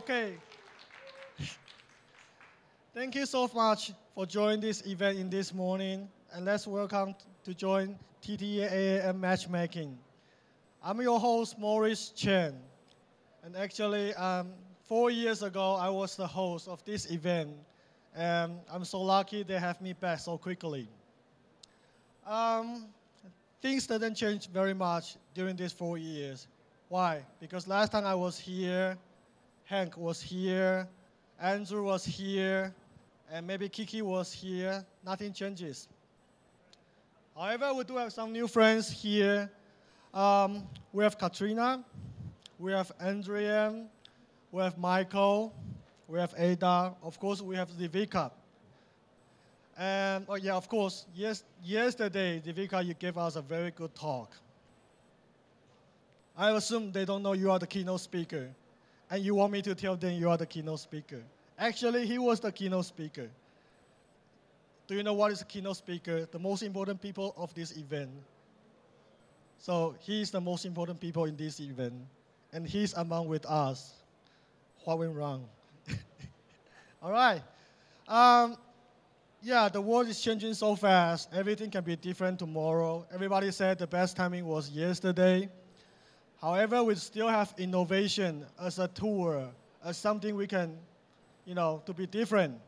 Okay. Thank you so much for joining this event in this morning, and let's welcome to join TTAAM Matchmaking. I'm your host, Maurice Chen, and actually, 4 years ago, I was the host of this event, and I'm so lucky they have me back so quickly. Um, Things didn't change very much during these 4 years. Why? Because last time I was here, Hank was here, Andrew was here, and maybe Kiki was here. Nothing changes. However, we do have some new friends here. We have Katrina, we have Andrea, we have Michael, we have Ada, of course we have Divika. And oh yeah, of course, yesterday, Divika, you gave us a very good talk. I assume they don't know you are the keynote speaker, and you want me to tell them you are the keynote speaker. Actually, he was the keynote speaker. Do you know what is a keynote speaker? The most important people of this event. So he is the most important people in this event, and he's among with us. What went wrong? All right. Yeah, the world is changing so fast. Everything can be different tomorrow. Everybody said the best timing was yesterday. However, we still have innovation as a tool, as something we can, to be different.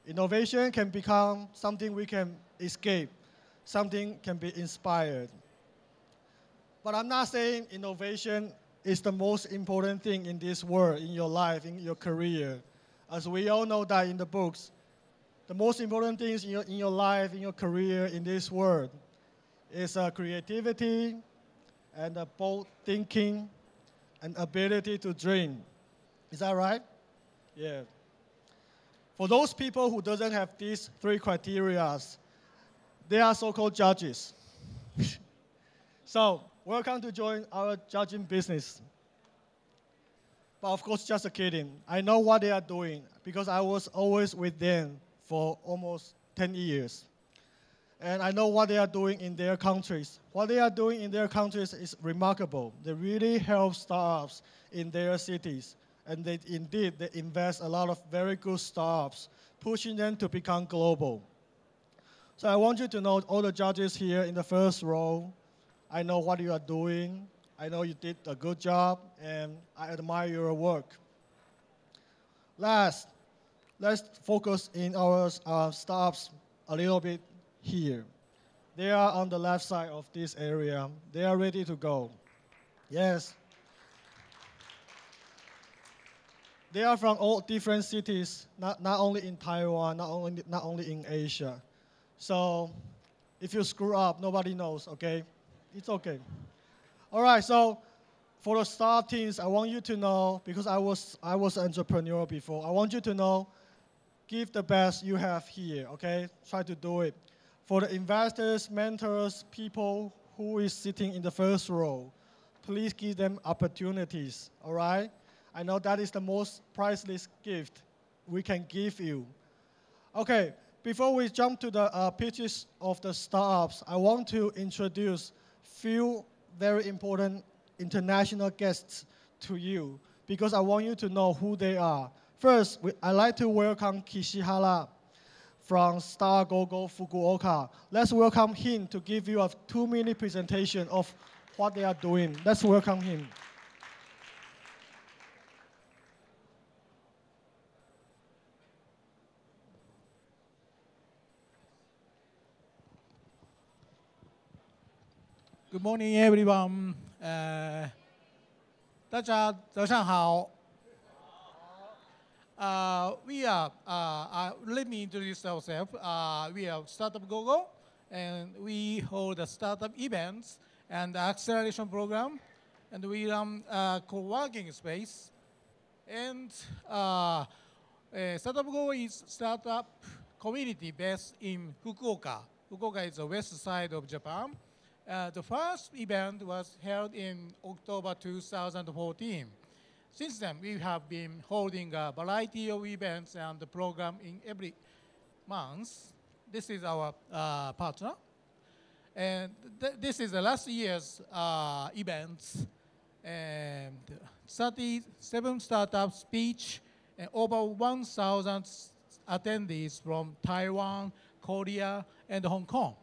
Innovation can become something we can escape, something can be inspired. But I'm not saying innovation is the most important thing in this world, in your life, in your career. As we all know that in the books, the most important things in your life, in your career, in this world is creativity and bold thinking and ability to dream. Is that right? Yeah. For those people who doesn't have these three criteria, they are so-called judges. So, welcome to join our judging business. But of course, just kidding. I know what they are doing because I was always with them for almost 10 years. And I know what they are doing in their countries. What they are doing in their countries is remarkable. They really help startups in their cities. And they invest a lot of very good startups, pushing them to become global. So I want you to know, all the judges here in the first row, I know what you are doing. I know you did a good job, and I admire your work. Last, let's focus in our startups a little bit here. They are on the left side of this area. They are ready to go. Yes. They are from all different cities, not only in Taiwan, not only in Asia. So if you screw up, nobody knows, okay? It's okay. All right, so for the startup teams, I want you to know, because I was an entrepreneur before, I want you to know, give the best you have here, okay? Try to do it. For the investors, mentors, people who is sitting in the first row, please give them opportunities, all right? I know that is the most priceless gift we can give you. Okay, before we jump to the pitches of the startups, I want to introduce few very important international guests to you because I want you to know who they are. First, I'd like to welcome Kishihara from Star Gogo Fukuoka. Let's welcome him to give you a 2-minute presentation of what they are doing. Let's welcome him. Good morning, everyone. 大家早上好。Let me introduce ourselves. We are Startup Gogo, and we hold the startup events and acceleration program, and we run a co-working space. And Startup Gogo is startup community based in Fukuoka. Fukuoka is the west side of Japan. The first event was held in October 2014. Since then, we have been holding a variety of events and the program in every month. This is our partner. And this is the last year's events. and 37 startups speech, and over 1,000 attendees from Taiwan, Korea, and Hong Kong.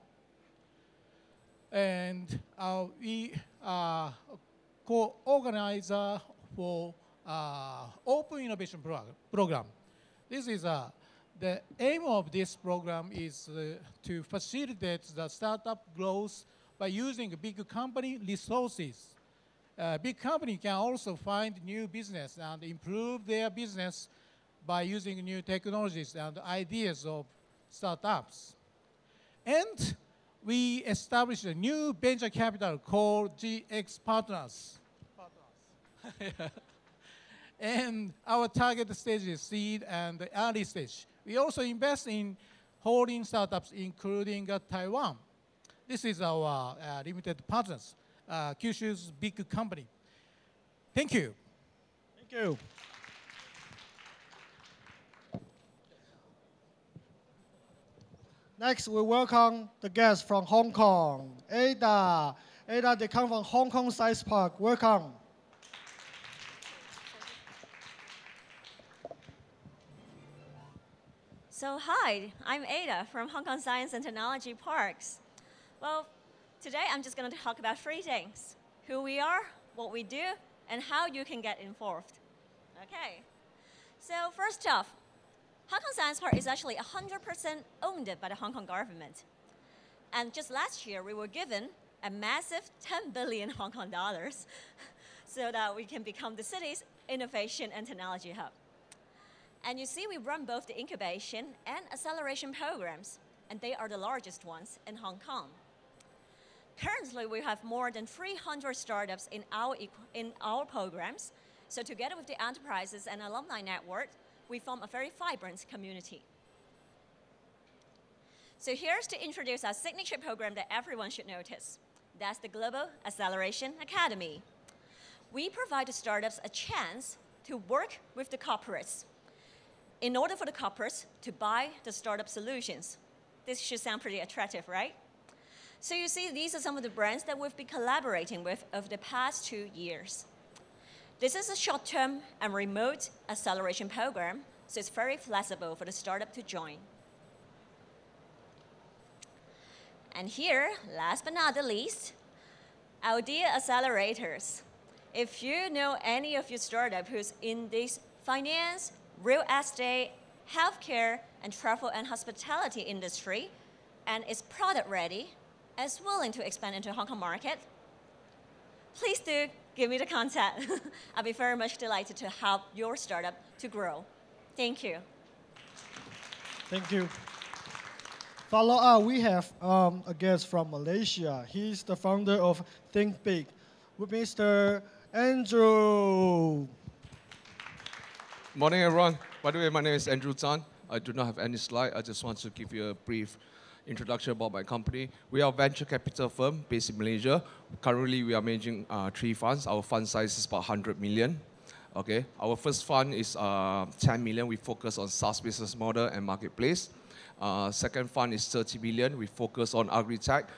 And we are co-organizer for Open Innovation Program. This is the aim of this program is to facilitate the startup growth by using big company resources. Big company can also find new business and improve their business by using new technologies and ideas of startups. And we established a new venture capital called GX Partners. And our target stage is seed and early stage. We also invest in holding startups, including Taiwan. This is our limited partners, Kyushu's big company. Thank you. Thank you. Next, we welcome the guests from Hong Kong. Ada. Ada, they come from Hong Kong Science Park. Welcome. So hi, I'm Ada from Hong Kong Science and Technology Parks. Well, today I'm just going to talk about three things: who we are, what we do, and how you can get involved. Okay, so first off, Hong Kong Science Park is actually 100% owned by the Hong Kong government. And just last year, we were given a massive 10 billion Hong Kong dollars so that we can become the city's innovation and technology hub. And you see, we run both the incubation and acceleration programs, and they are the largest ones in Hong Kong. Currently, we have more than 300 startups in our programs. So together with the enterprises and alumni network, we form a very vibrant community. So here's to introduce our signature program that everyone should notice. That's the Global Acceleration Academy. We provide the startups a chance to work with the corporates in order for the corporates to buy the startup solutions. This should sound pretty attractive, right? So you see, these are some of the brands that we've been collaborating with over the past 2 years. This is a short-term and remote acceleration program, so it's very flexible for the startup to join. And here, last but not the least, our dear accelerators. If you know any of your startup who's in this finance, real estate, healthcare, and travel and hospitality industry, and is product ready, and is willing to expand into Hong Kong market, please do give me the contact. I'll be very much delighted to help your startup to grow. Thank you. Thank you. Follow up, we have a guest from Malaysia. He's the founder of Think Big, with Mr. Andrew. Morning, everyone. By the way, my name is Andrew Tan. I do not have any slide. I just want to give you a brief introduction about my company. We are a venture capital firm based in Malaysia. Currently, we are managing 3 funds. Our fund size is about 100 million. Okay. Our first fund is 10 million. We focus on SaaS business model and marketplace. Second fund is 30 million. We focus on agri-tech,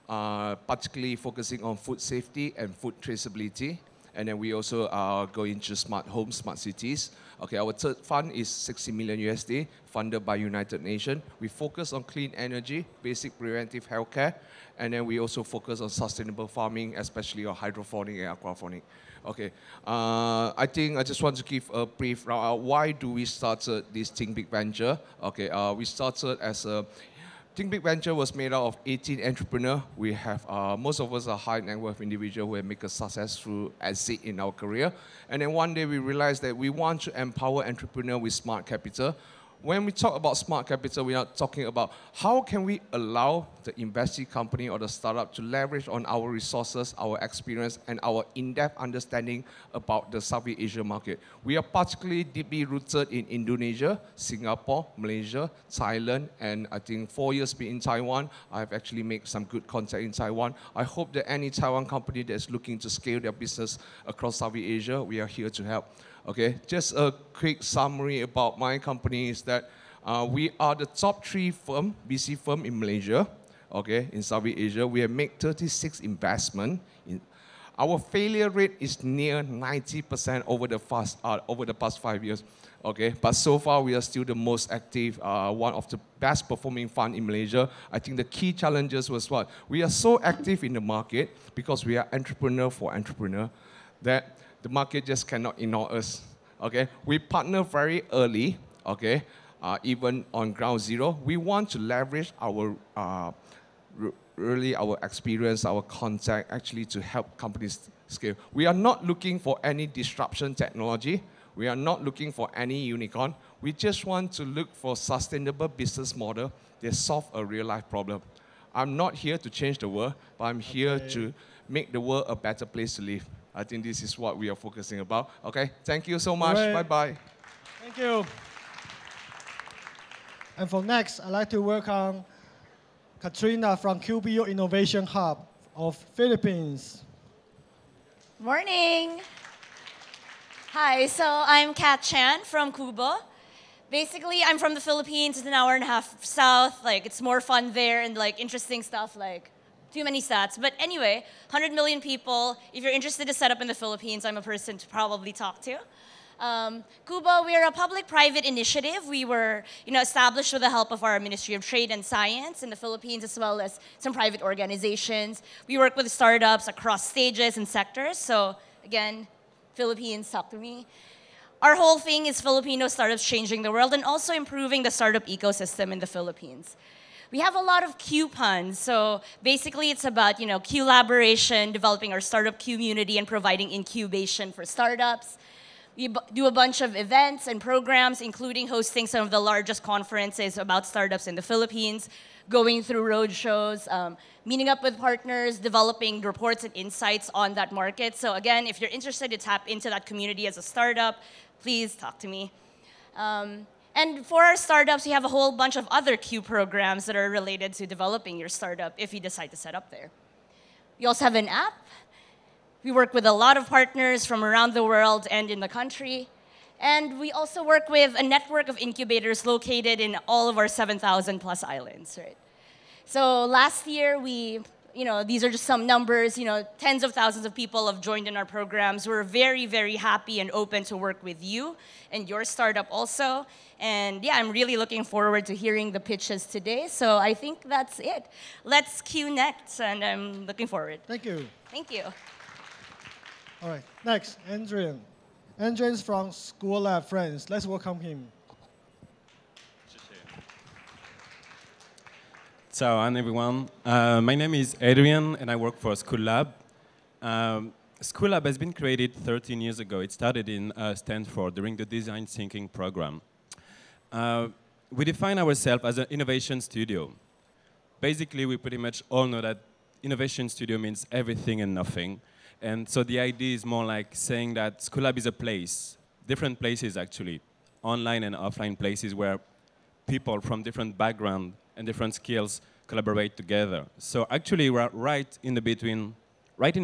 particularly focusing on food safety and food traceability. And then we also go into smart homes, smart cities. Okay, our third fund is 60 million USD, funded by United Nations. We focus on clean energy, basic preventive healthcare, and then we also focus on sustainable farming, especially on hydroponic and aquaponic. Okay, I think I just want to give a brief why do we start this Think Big venture. Okay, we started as a Think Big Venture was made out of 18 entrepreneurs. We have, most of us are high net worth individuals who have made a successful exit in our career. And then one day we realized that we want to empower entrepreneurs with smart capital. When we talk about smart capital, we are talking about how can we allow the investing company or the startup to leverage on our resources, our experience, and our in-depth understanding about the Southeast Asia market. We are particularly deeply rooted in Indonesia, Singapore, Malaysia, Thailand, and I think 4 years being in Taiwan. I've actually made some good contact in Taiwan. I hope that any Taiwan company that's looking to scale their business across Southeast Asia, we are here to help. Okay, just a quick summary about my company is that we are the top 3 firm, VC firm in Malaysia, okay, in Southeast Asia. We have made 36 investments. Our failure rate is near 90% over the past 5 years. Okay, but so far we are still the most active, one of the best performing fund in Malaysia. I think the key challenges was what? We are so active in the market because we are entrepreneur for entrepreneur that the market just cannot ignore us. Okay, we partner very early. Okay, even on ground zero, we want to leverage our really our experience, our contact, actually to help companies scale. We are not looking for any disruption technology. We are not looking for any unicorn. We just want to look for sustainable business model that solve a real life problem. I'm not here to change the world, but I'm here to make the world a better place to live. I think this is what we are focusing about. Okay, thank you so much. Bye-bye. Thank you. And for next, I'd like to welcome Katrina from QBO Innovation Hub of Philippines. Morning. Hi, so I'm Kat Chan from Cuba. Basically, I'm from the Philippines. It's an hour and a half south. Like, it's more fun there and like interesting stuff like too many stats. But anyway, 100 million people. If you're interested to set up in the Philippines, I'm a person to probably talk to. Cuba, we are a public-private initiative. We were established with the help of our Ministry of Trade and Science in the Philippines, as well as some private organizations. We work with startups across stages and sectors. So again, Philippines, talk to me. Our whole thing is Filipino startups changing the world and also improving the startup ecosystem in the Philippines. We have a lot of Q puns. So basically, it's about collaboration, developing our startup community, and providing incubation for startups. We do a bunch of events and programs, including hosting some of the largest conferences about startups in the Philippines, going through roadshows, meeting up with partners, developing reports and insights on that market. So again, if you're interested to tap into that community as a startup, please talk to me. And for our startups, we have a whole bunch of other Q programs that are related to developing your startup if you decide to set up there. We also have an app. We work with a lot of partners from around the world and in the country. And we also work with a network of incubators located in all of our 7,000 plus islands, right? So last year, these are just some numbers, tens of thousands of people have joined in our programs. We're very, very happy and open to work with you and your startup also. And yeah, I'm really looking forward to hearing the pitches today. So I think that's it. Let's Q next, and I'm looking forward. Thank you. Thank you. All right, next, Adrian. Adrian's from School Lab France. Let's welcome him. So, hi everyone. My name is Adrian, and I work for School Lab. School Lab has been created 13 years ago. It started in Stanford during the design thinking program. We define ourselves as an innovation studio. Basically, we pretty much all know that innovation studio means everything and nothing. And so the idea is more like saying that School Lab is a place, different places actually, online and offline places where people from different backgrounds and different skills collaborate together. So actually we're right in the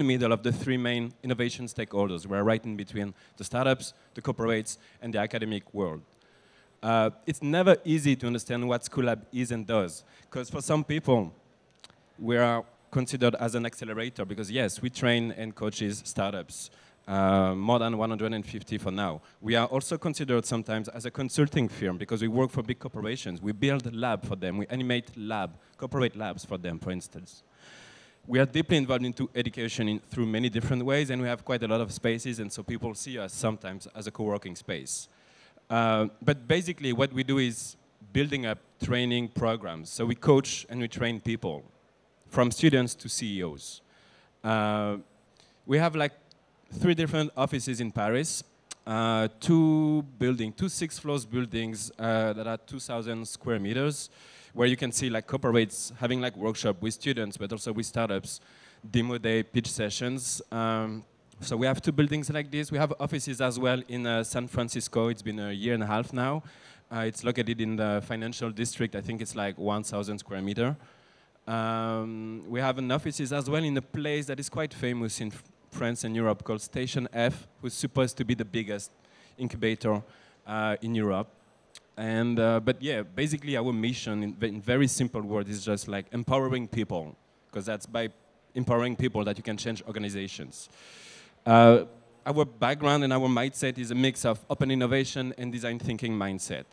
middle of the three main innovation stakeholders. We're right in between the startups, the corporates, and the academic world. It's never easy to understand what School Lab is and does, because for some people, we are considered as an accelerator because yes, we train and coaches startups, more than 150 for now. We are also considered sometimes as a consulting firm because we work for big corporations. We build a lab for them. We animate corporate labs for them, for instance. We are deeply involved into education through many different ways, and we have quite a lot of spaces, and so people see us sometimes as a co-working space. But basically what we do is building up training programs. So we coach and we train people, from students to CEOs. We have like 3 different offices in Paris, 2 six-floor buildings that are 2,000 square meters, where you can see like corporates having like workshop with students, but also with startups, demo day, pitch sessions. So we have 2 buildings like this. We have offices as well in San Francisco. It's been a year and a half now. It's located in the financial district. I think it's like 1,000 square meter. We have an offices as well in a place that is quite famous in France and Europe called Station F, who's supposed to be the biggest incubator in Europe. And but yeah, basically our mission in very simple words is just like empowering people, because that's by empowering people that you can change organizations. Our background and our mindset is a mix of open innovation and design thinking mindset.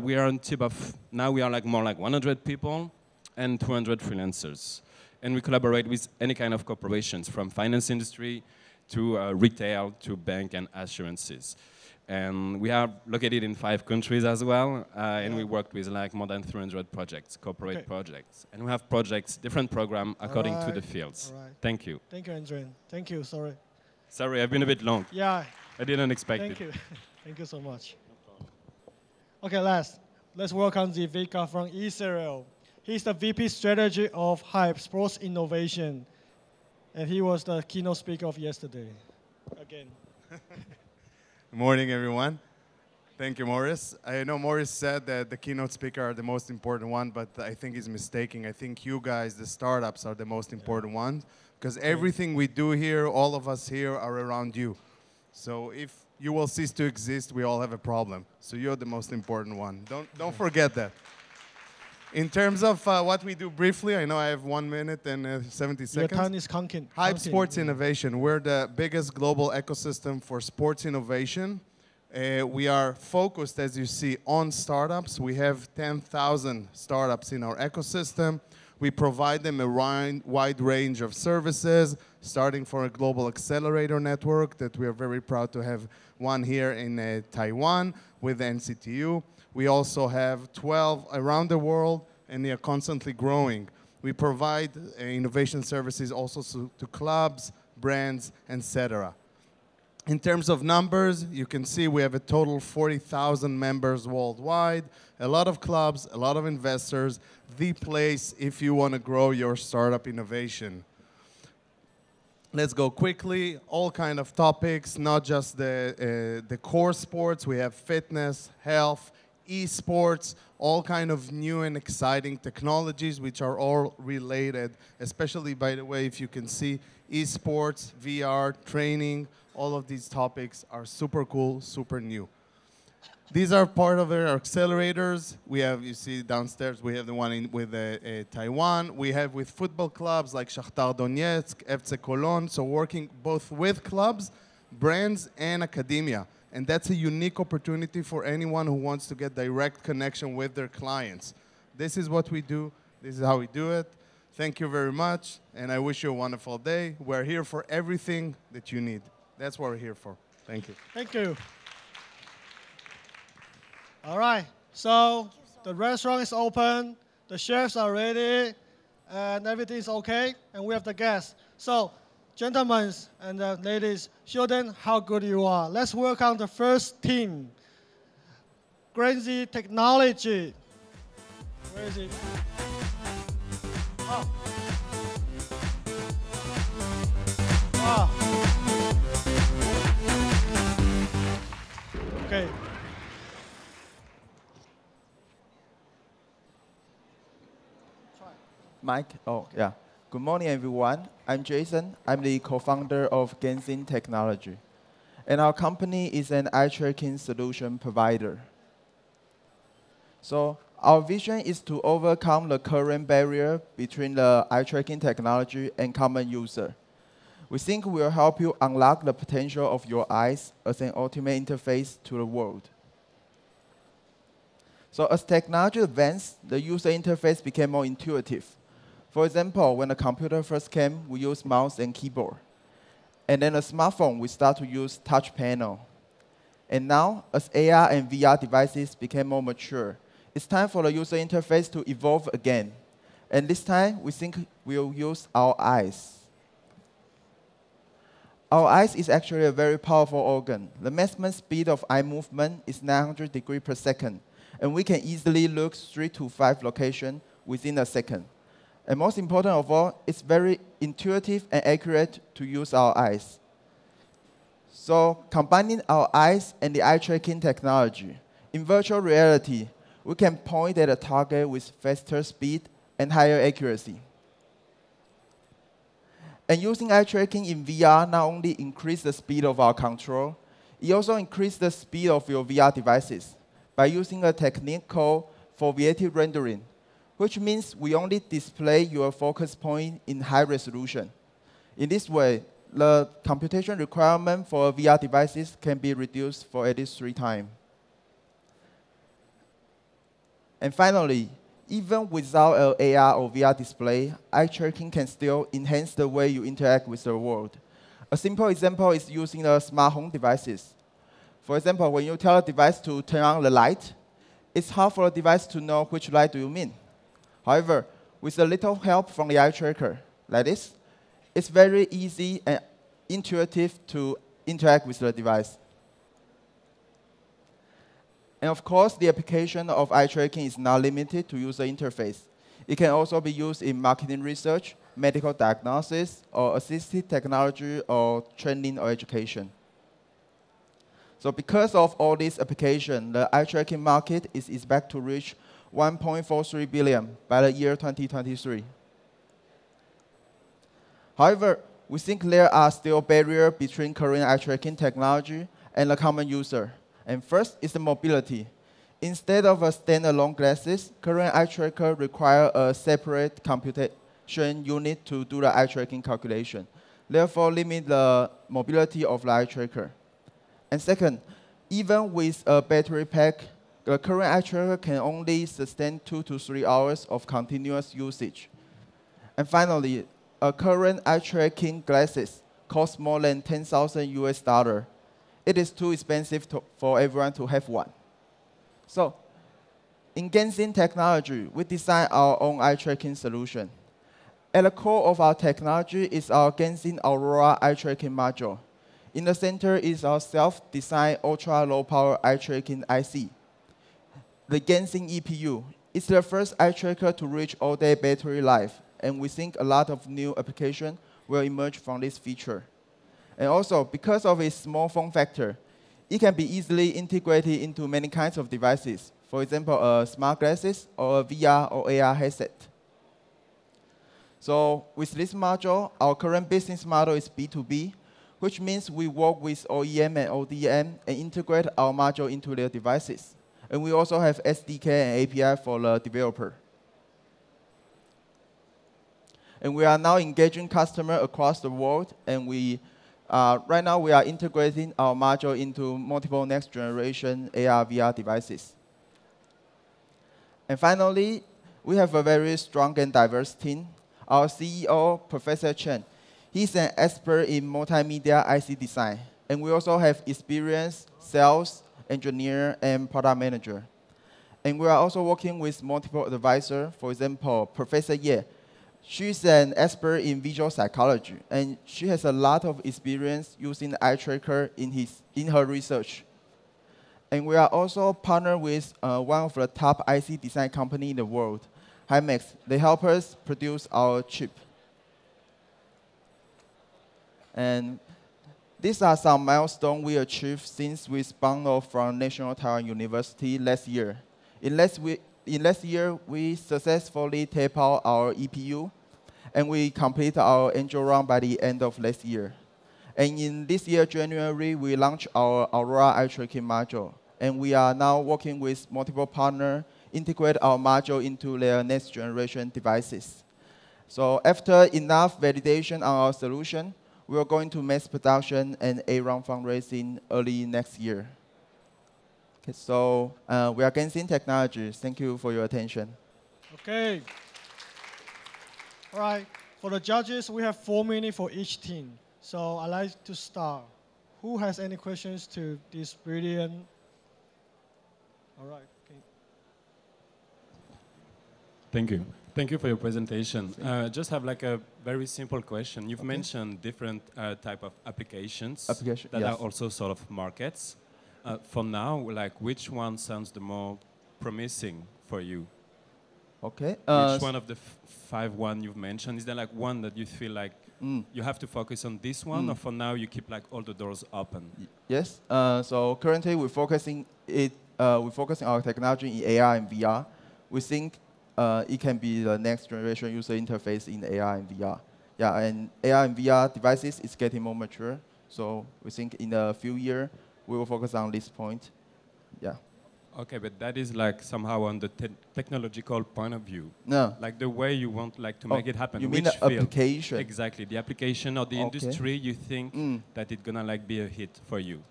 We are on tip of, now we are like more like 100 people and 200 freelancers. And we collaborate with any kind of corporations, from finance industry to retail to bank and assurances. And we are located in 5 countries as well, and we work with like more than 300 projects, corporate projects. And we have projects, different programs according to the fields. Thank you. Thank you, Adrian. Thank you, sorry. Sorry, I've been a bit long. Yeah. I didn't expect it. Thank you. Thank you so much. Okay, let's welcome the Vika from Israel. He's the VP Strategy of Hype Sports Innovation, and he was the keynote speaker of yesterday. Again. Good morning, everyone. Thank you, Morris. I know Morris said that the keynote speaker are the most important one, but I think he's mistaken. I think you guys, the startups, are the most important ones, because everything we do here, all of us here, are around you. So if you will cease to exist, we all have a problem. So you're the most important one. Don't forget that. In terms of what we do briefly, I know I have 1 minute and 70 seconds. Your time is counting. Hype Sports Innovation. We're the biggest global ecosystem for sports innovation. We are focused, as you see, on startups. We have 10,000 startups in our ecosystem. We provide them a wide range of services, starting from a global accelerator network that we are very proud to have one here in Taiwan with NCTU. We also have 12 around the world, and they are constantly growing. We provide innovation services also to clubs, brands, etc. In terms of numbers, you can see we have a total 40,000 members worldwide, a lot of clubs, a lot of investors, the place if you want to grow your startup innovation. Let's go quickly, all kind of topics, not just the core sports. We have fitness, health, esports, all kind of new and exciting technologies which are all related, especially, by the way, if you can see, esports, VR, training, all of these topics are super cool, super new. These are part of our accelerators. We have, you see downstairs, we have the one with Taiwan. We have with football clubs like Shakhtar Donetsk, FC Cologne, so working both with clubs, brands, and academia. And that's a unique opportunity for anyone who wants to get direct connection with their clients. This is what we do. This is how we do it. Thank you very much, and I wish you a wonderful day. We're here for everything that you need. That's what we're here for. Thank you. Thank you. All right, so the restaurant is open, the chefs are ready, and everything is okay, and we have the guests. So, gentlemen and ladies, show them how good you are. Let's welcome the first team, Crazy Technology. Where is it? Oh. Ah. Okay. Mike? Oh, yeah. Good morning, everyone. I'm Jason. I'm the co-founder of Genzin Technology. And our company is an eye-tracking solution provider. So our vision is to overcome the current barrier between the eye-tracking technology and common user. We think we'll help you unlock the potential of your eyes as an ultimate interface to the world. So as technology advanced, the user interface became more intuitive. For example, when the computer first came, we used mouse and keyboard. And then a smartphone, we start to use touch panel. And now, as AR and VR devices became more mature, it's time for the user interface to evolve again. And this time, we think we'll use our eyes. Our eyes is actually a very powerful organ. The maximum speed of eye movement is 900 degrees per second. And we can easily look 3 to 5 locations within a second. And most important of all, it's very intuitive and accurate to use our eyes. So combining our eyes and the eye tracking technology, in virtual reality, we can point at a target with faster speed and higher accuracy. And using eye tracking in VR not only increases the speed of our control, it also increases the speed of your VR devices by using a technique called foveated rendering. which means we only display your focus point in high resolution. In this way, the computation requirement for VR devices can be reduced for at least 3 times. And finally, even without an AR or VR display, eye tracking can still enhance the way you interact with the world. A simple example is using the smart home devices. For example, when you tell a device to turn on the light, it's hard for a device to know which light do you mean. However, with a little help from the eye tracker, like this, it's very easy and intuitive to interact with the device. And of course, the application of eye tracking is not limited to user interface. It can also be used in marketing research, medical diagnosis, or assistive technology, or training or education. So because of all these applications, the eye tracking market is expected to reach 1.43 billion by the year 2023. However, we think there are still barriers between current eye tracking technology and the common user. And first is the mobility. Instead of a standalone glasses, current eye tracker require a separate computation unit to do the eye tracking calculation, therefore limit the mobility of the eye tracker. And second, even with a battery pack, the current eye tracker can only sustain 2 to 3 hours of continuous usage. And finally, a current eye tracking glasses cost more than $10,000 US. It is too expensive for everyone to have one. So, in Genshin Technology, we designed our own eye tracking solution. At the core of our technology is our Genshin Aurora eye tracking module. In the center is our self-designed ultra-low-power eye tracking IC. The Genshin EPU is the first eye tracker to reach all-day battery life, and we think a lot of new applications will emerge from this feature. And also, because of its small form factor, it can be easily integrated into many kinds of devices. For example, smart glasses or a VR or AR headset. So with this module, our current business model is B2B, which means we work with OEM and ODM and integrate our module into their devices. And we also have SDK and API for the developer. And we are now engaging customers across the world, and right now we are integrating our module into multiple next-generation AR, VR devices. And finally, we have a very strong and diverse team. Our CEO, Professor Chen, he's an expert in multimedia IC design. And we also have experienced sales, engineer, and product manager. And we are also working with multiple advisors. For example, Professor Ye. She's an expert in visual psychology, and she has a lot of experience using the eye tracker in her research. And we are also partnered with one of the top IC design companies in the world, Himax. They help us produce our chip. And these are some milestones we achieved since we spun off from National Taiwan University last year. In last year, we successfully taped out our EPU, and we completed our angel round by the end of last year. And in this year, January, we launched our Aurora eye tracking module. And we are now working with multiple partners, integrate our module into their next generation devices. So after enough validation on our solution, we are going to mass production and A-round fundraising early next year. Okay, so we are Genshin Technology. Thank you for your attention. Okay. All right. For the judges, we have 4 minutes for each team. So I'd like to start. Who has any questions to this brilliant? All right. Okay. Thank you. Thank you for your presentation. Just have like a very simple question. You've mentioned different type of applications that yes. are also sort of markets. For now, like which one sounds the more promising for you? Okay. Which one of the 5 you've mentioned? Is there like one that you feel like you have to focus on this one, or for now you keep like all the doors open? Yes. So currently we're focusing our technology in AR and VR. We think it can be the next generation user interface in AR and VR. Yeah, and AR and VR devices is getting more mature. So we think in a few years we will focus on this point. Yeah. Okay, but that is like somehow on the technological point of view. No. Like the way you want like to make it happen. You mean Which the field? application? Exactly, the application or the Okay. industry you think that it's gonna like be a hit for you.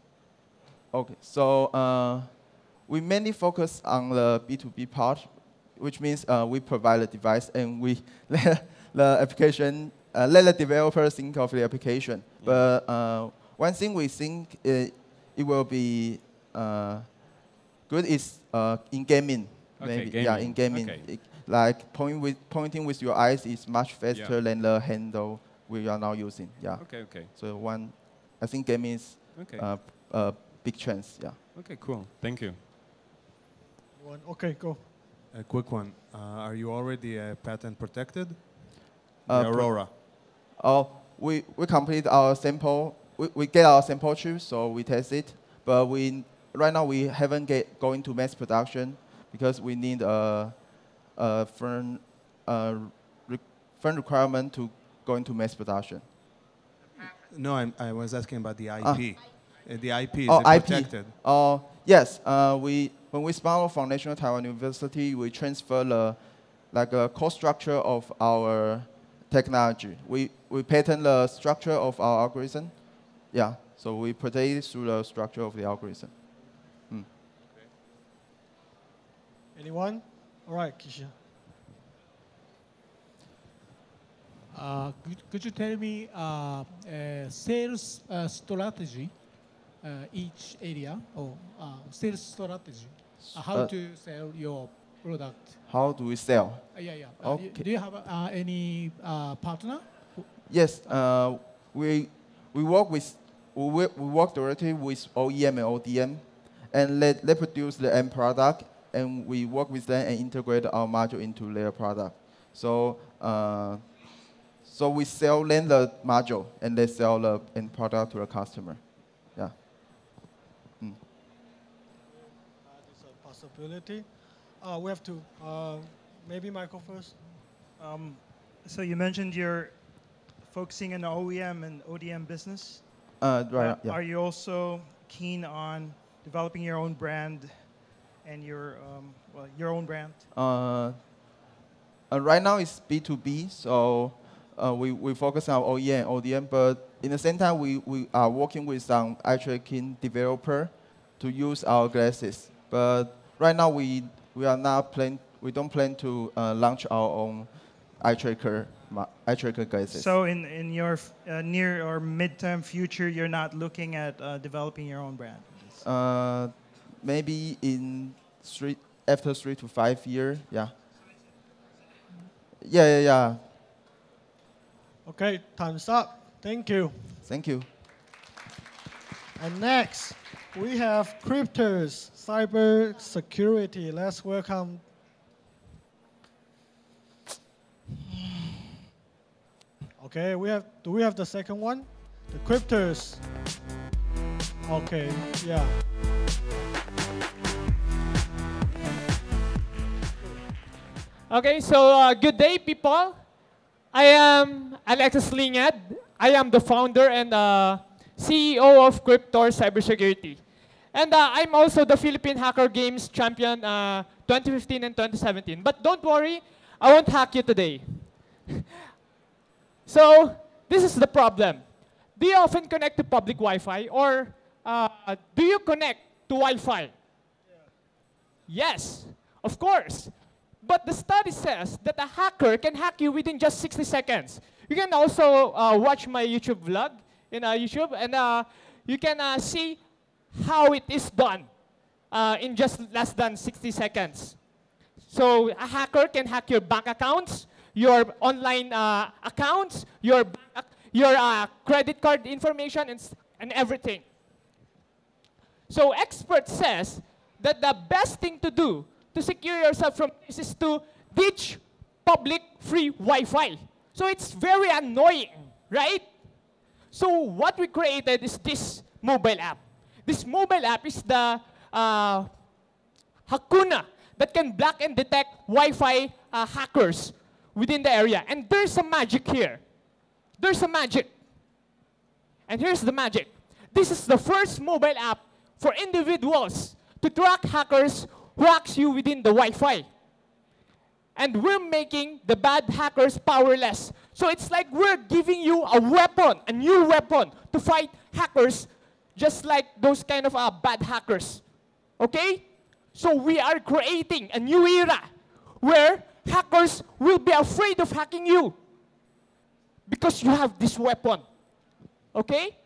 Okay, so we mainly focus on the B2B part, which means we provide the device and we let the application, let the developer think of the application. But one thing we think it will be good is in gaming. Okay, Maybe. gaming. Yeah, in gaming. Okay. Like pointing with your eyes is much faster Yeah. than the handle we are now using. Yeah. Okay, okay. So I think gaming is Okay. a big chance. Yeah. Okay, cool. Thank you. Okay, go. A quick one. Are you already patent protected? Uh, The Aurora. Oh, we complete our sample. We get our sample chips, so we test it. But right now we haven't going to mass production because we need a firm requirement to go into mass production. No, I was asking about the IP. The IP is IP. protected. Yes. When we spun off from National Taiwan University, we transfer the core structure of our technology. We patent the structure of our algorithm. Yeah. So we protect it through the structure of the algorithm. Anyone? All right, Kisha. Could you tell me sales strategy, each area, or sales strategy, how to sell your product? How do we sell? Yeah. Okay. Do you have any partner? Yes. We work directly with OEM and ODM, and they produce the end product, and we work with them and integrate our module into their product. So we sell them the module, and they sell the end product to the customer. Yeah. That is a possibility. We have to, maybe Michael first. So you mentioned you're focusing on the OEM and ODM business. Right. Yeah. Are you also keen on developing your own brand and your own brand? Right now it's B2B, so we focus on OEM and ODM, but in the same time we are working with some eye tracking developer to use our glasses. But right now we don't plan to launch our own eye tracker glasses. So in your near or midterm future, you're not looking at developing your own brand? Maybe after 3 to 5 years, yeah. Yeah. Okay, time's up. Thank you. Thank you. And next, we have Cryptos, cyber security. Let's welcome. Okay, do we have the second one? The Cryptos. Okay, yeah. Okay, so good day, people. I am Alexis Lingad. I am the founder and CEO of Cryptor Cybersecurity. And I'm also the Philippine Hacker Games champion 2015 and 2017. But don't worry, I won't hack you today. So this is the problem. Do you often connect to public Wi-Fi, or do you connect to Wi-Fi? Yes, of course. But the study says that a hacker can hack you within just 60 seconds. You can also watch my YouTube vlog in YouTube, and you can see how it is done in just less than 60 seconds. So a hacker can hack your bank accounts, your online accounts, your credit card information, and everything. So expert says that the best thing to do to secure yourself from this is to ditch public free Wi-Fi. So it's very annoying, right? So what we created is this mobile app. This mobile app is the Hakuna that can block and detect Wi-Fi hackers within the area. And there's some magic here. There's some magic. And here's the magic. This is the first mobile app for individuals to track hackers who hacks you within the Wi-Fi. And we're making the bad hackers powerless. So it's like we're giving you a weapon, a new weapon, to fight hackers just like those kind of bad hackers. Okay? So we are creating a new era where hackers will be afraid of hacking you because you have this weapon. Okay?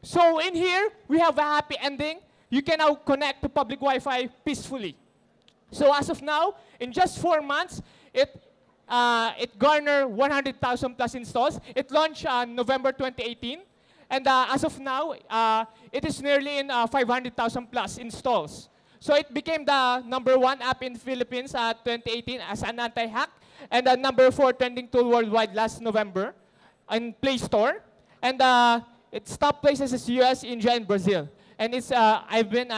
So in here, we have a happy ending. You can now connect to public Wi-Fi peacefully. So as of now, in just 4 months, it garnered 100,000 plus installs. It launched November 2018. And as of now, it is nearly in 500,000 plus installs. So it became the #1 app in the Philippines 2018 as an anti-hack, and the #4 trending tool worldwide last November in Play Store. And its top places is US, India, and Brazil. And it's I've been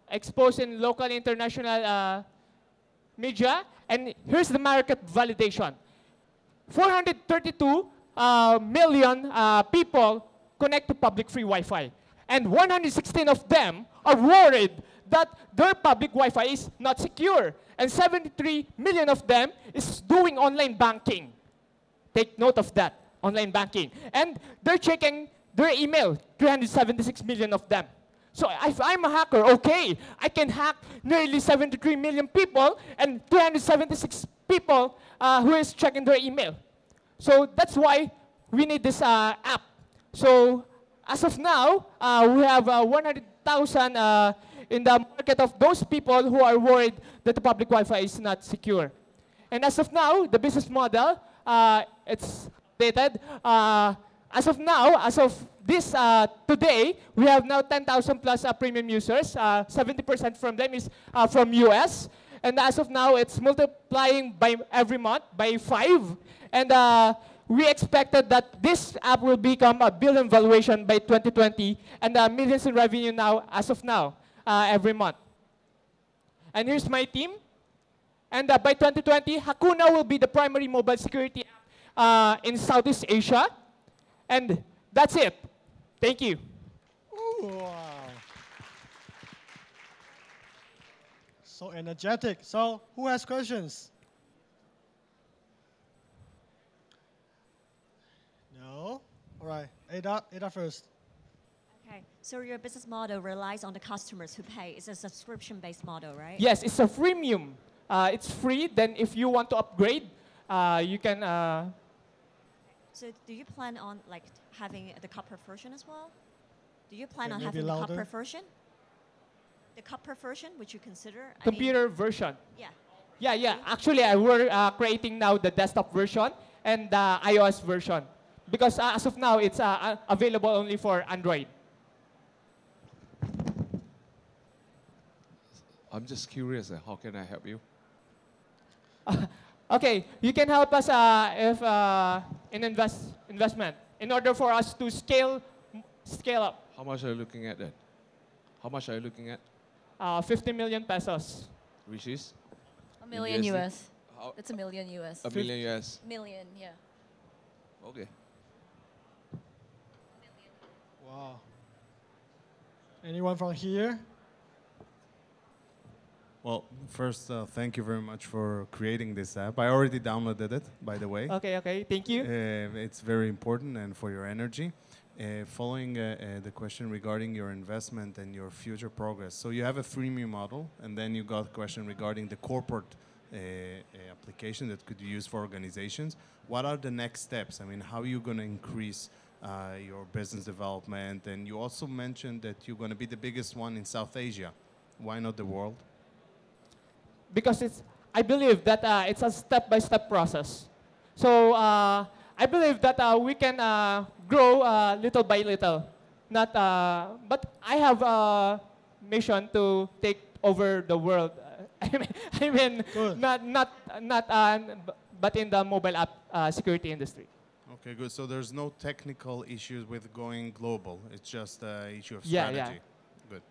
exposed in local and international media. And here's the market validation. 432 million people connect to public free Wi-Fi. And 116 of them are worried that their public Wi-Fi is not secure. And 73 million of them is doing online banking. Take note of that, online banking. And they're checking their email, 376 million of them. So if I'm a hacker, okay, I can hack nearly 73 million people and 376 people who is checking their email. So that's why we need this app. So as of now, we have 100,000 in the market of those people who are worried that the public Wi-Fi is not secure. And as of now, the business model, it's updated. As of now, as of this today, we have now 10,000 plus premium users. 70% from them is from US. And as of now, it's multiplying by every month by 5. And we expected that this app will become a billion valuation by 2020 and millions in revenue now, as of now, every month. And here's my team. And by 2020, Hakuna will be the primary mobile security app in Southeast Asia. And that's it. Thank you. Ooh, wow. So energetic. So who has questions? No? All right. Ada first. Okay, so your business model relies on the customers who pay. It's a subscription-based model, right? Yes, it's a freemium. It's free. Then if you want to upgrade, you can... So do you plan on like having the copper version as well? Do you plan on maybe having louder? the copper version? The copper version, would you consider? Computer version. Yeah. Yeah. Actually, we're creating now the desktop version and the iOS version. Because as of now, it's available only for Android. I'm just curious, how can I help you? Okay, you can help us if in investment in order for us to scale up. How much are you looking at then? How much are you looking at? 50 million pesos. Which is? $1 million USD? US. That's $1 million US. $1 million US. Million, yeah. Okay. Wow. Anyone from here? Well, first, thank you very much for creating this app. I already downloaded it, by the way. Okay, thank you. It's very important and for your energy. Following the question regarding your investment and your future progress. So you have a freemium model, and then you got a question regarding the corporate application that could be used for organizations. What are the next steps? I mean, how are you going to increase your business development? And you also mentioned that you're going to be the biggest one in South Asia. Why not the world? Because I believe that it's a step-by-step process. So I believe that we can grow little by little. Not, but I have a mission to take over the world. I mean, but in the mobile app security industry. Okay, good. So there's no technical issues with going global. It's just an issue of strategy. Yeah. Good.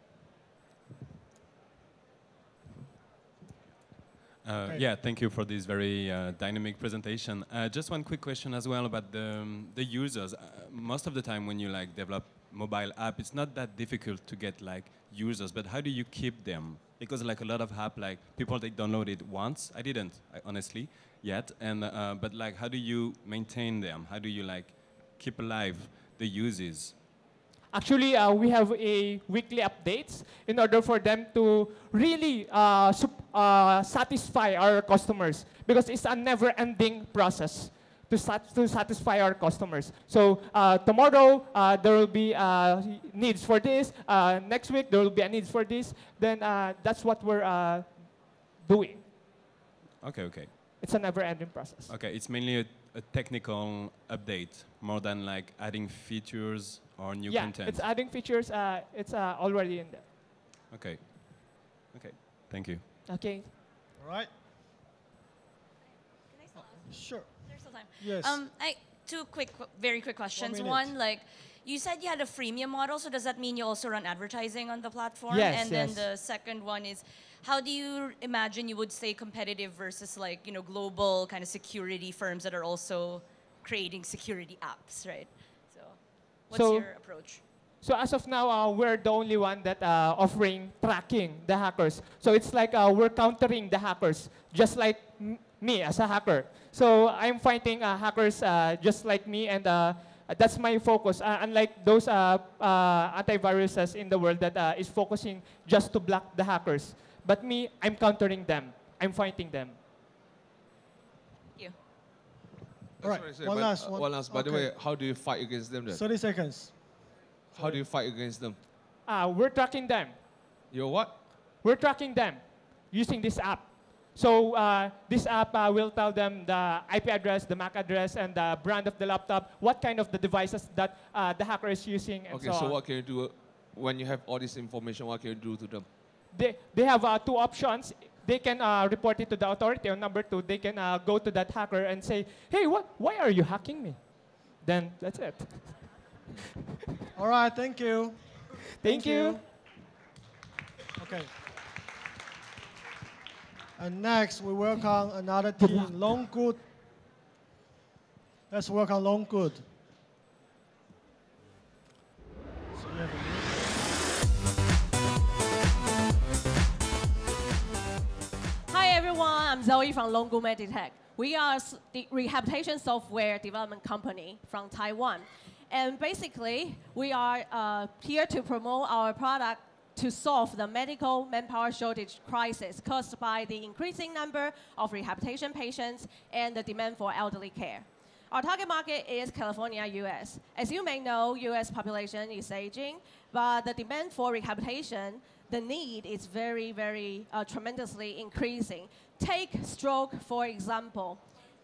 Yeah, thank you for this very dynamic presentation. Just one quick question as well about the users. Most of the time when you like develop mobile app, it's not that difficult to get like users, but how do you keep them? Because like a lot of app, like people they download it once. I didn't, honestly, yet. And but like, how do you maintain them? How do you like keep alive the users? Actually, we have a weekly updates in order for them to really satisfy our customers, because it's a never-ending process to satisfy our customers. So tomorrow there will be needs for this. Next week there will be a needs for this. Then that's what we're doing. Okay, okay. It's a never-ending process. Okay, it's mainly a technical update more than like adding features or new content. Yeah, it's adding features. It's already in there. Okay. Okay. Thank you. Okay. All right. Can I still ask? Sure. There's still time. Yes. Two very quick questions. 1 minute. One, like, you said you had a freemium model, so does that mean you also run advertising on the platform? Yes, and then yes. the second one is, how do you imagine you would stay competitive versus like, you know, global kind of security firms that are also creating security apps, right? So what's your approach? So as of now, we're the only one that offering tracking the hackers. So it's like we're countering the hackers, just like me as a hacker. So I'm fighting hackers just like me, and that's my focus. Unlike those antiviruses in the world that is focusing just to block the hackers. But me, I'm countering them. I'm fighting them. You. All right. Sorry, One last. one last. By the way, how do you fight against them then? 30 seconds. How do you fight against them? We're tracking them. You're what? We're tracking them using this app. So this app will tell them the IP address, the MAC address, and the brand of the laptop, what kind of the devices that the hacker is using, and Okay, so what can you do when you have all this information? What can you do to them? They have two options. They can report it to the authority, or number two, they can go to that hacker and say, hey, why are you hacking me? Then that's it. All right, thank you. Thank you. Okay. And next, we welcome another team, Longgood. Let's welcome Longgood. So you have a minute. Hi everyone, I'm Zoe from Longgood Meditech. We are the rehabilitation software development company from Taiwan. And basically, we are here to promote our product to solve the medical manpower shortage crisis caused by the increasing number of rehabilitation patients and the demand for elderly care. Our target market is California, US. As you may know, US population is aging, but the demand for rehabilitation, the need is very, very tremendously increasing. Take stroke, for example.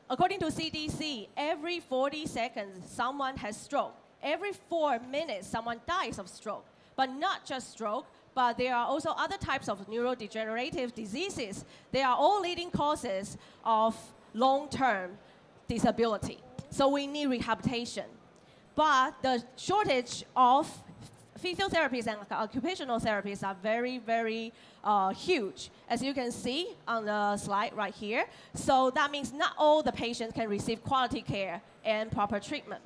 According to CDC, every 40 seconds, someone has stroke. Every 4 minutes, someone dies of stroke. But not just stroke, but there are also other types of neurodegenerative diseases. They are all leading causes of long-term disability. So we need rehabilitation. But the shortage of physiotherapists and occupational therapists are very, very huge, as you can see on the slide right here. So that means not all the patients can receive quality care and proper treatment.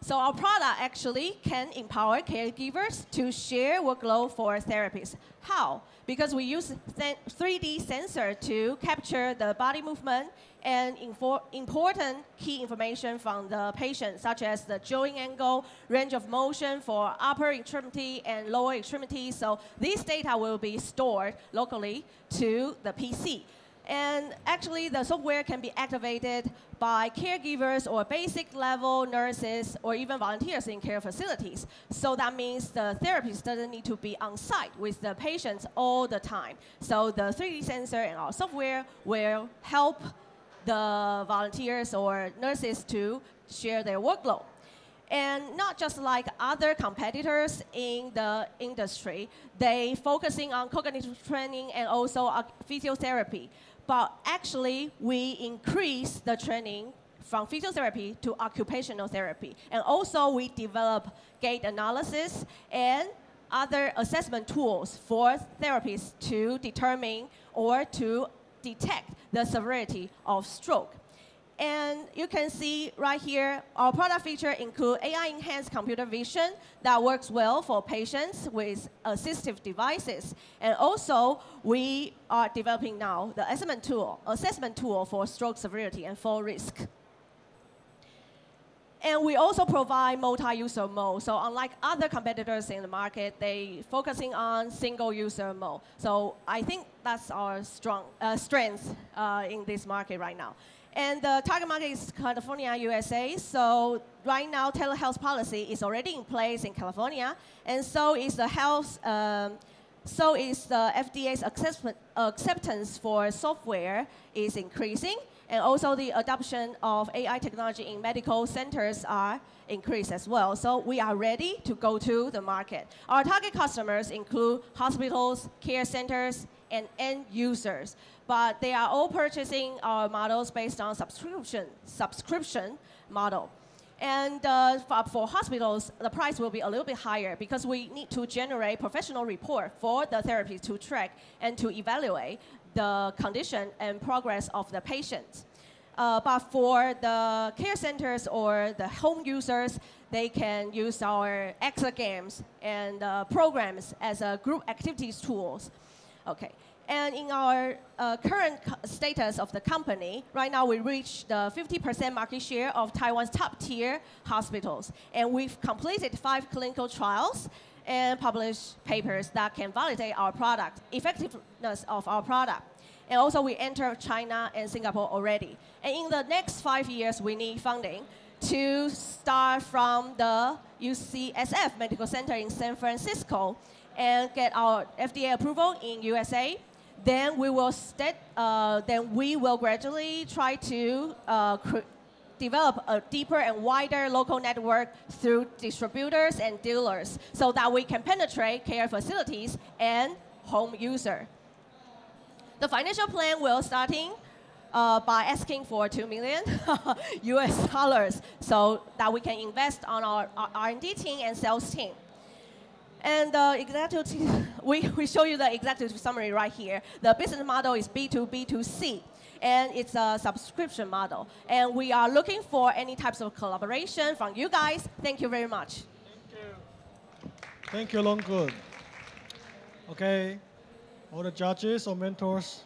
So our product actually can empower caregivers to share workload for therapists. How? Because we use 3D sensor to capture the body movement and important key information from the patient, such as the joint angle, range of motion for upper extremity and lower extremity. So these data will be stored locally to the PC. And actually, the software can be activated by caregivers or basic level nurses or even volunteers in care facilities. So that means the therapist doesn't need to be on site with the patients all the time. So the 3D sensor and our software will help the volunteers or nurses to share their workload. And not just like other competitors in the industry, they focusing on cognitive training and also physiotherapy. But actually, we increase the training from physiotherapy to occupational therapy. And also, we develop gait analysis and other assessment tools for therapists to determine or to detect the severity of stroke. And you can see right here, our product feature include AI-enhanced computer vision that works well for patients with assistive devices. And also, we are developing now the assessment tool for stroke severity and fall risk. And we also provide multi-user mode. So unlike other competitors in the market, they focusing on single-user mode. So I think that's our strength in this market right now. And the target market is California, USA. So right now, telehealth policy is already in place in California, and so is the FDA's acceptance for software is increasing, and also the adoption of AI technology in medical centers are increased as well. So we are ready to go to the market. Our target customers include hospitals, care centers, and end users. But they are all purchasing our models based on subscription model. And for hospitals, the price will be a little bit higher because we need to generate professional report for the therapy to track and to evaluate the condition and progress of the patient. But for the care centers or the home users, they can use our EXA games and programs as group activities tools. Okay. And in our current status of the company, right now we reached the 50% market share of Taiwan's top-tier hospitals. And we've completed 5 clinical trials and published papers that can validate our product, effectiveness of our product. And also we enter China and Singapore already. And in the next 5 years, we need funding to start from the UCSF Medical Center in San Francisco and get our FDA approval in USA. Then we will gradually try to develop a deeper and wider local network through distributors and dealers so that we can penetrate care facilities and home user. The financial plan will starting by asking for $2 million US so that we can invest on our R&D team and sales team. And we show you the executive summary right here. The business model is B2B2C, and it's a subscription model. And we are looking for any types of collaboration from you guys. Thank you very much. Thank you. Thank you, Longgood. Okay, all the judges or mentors.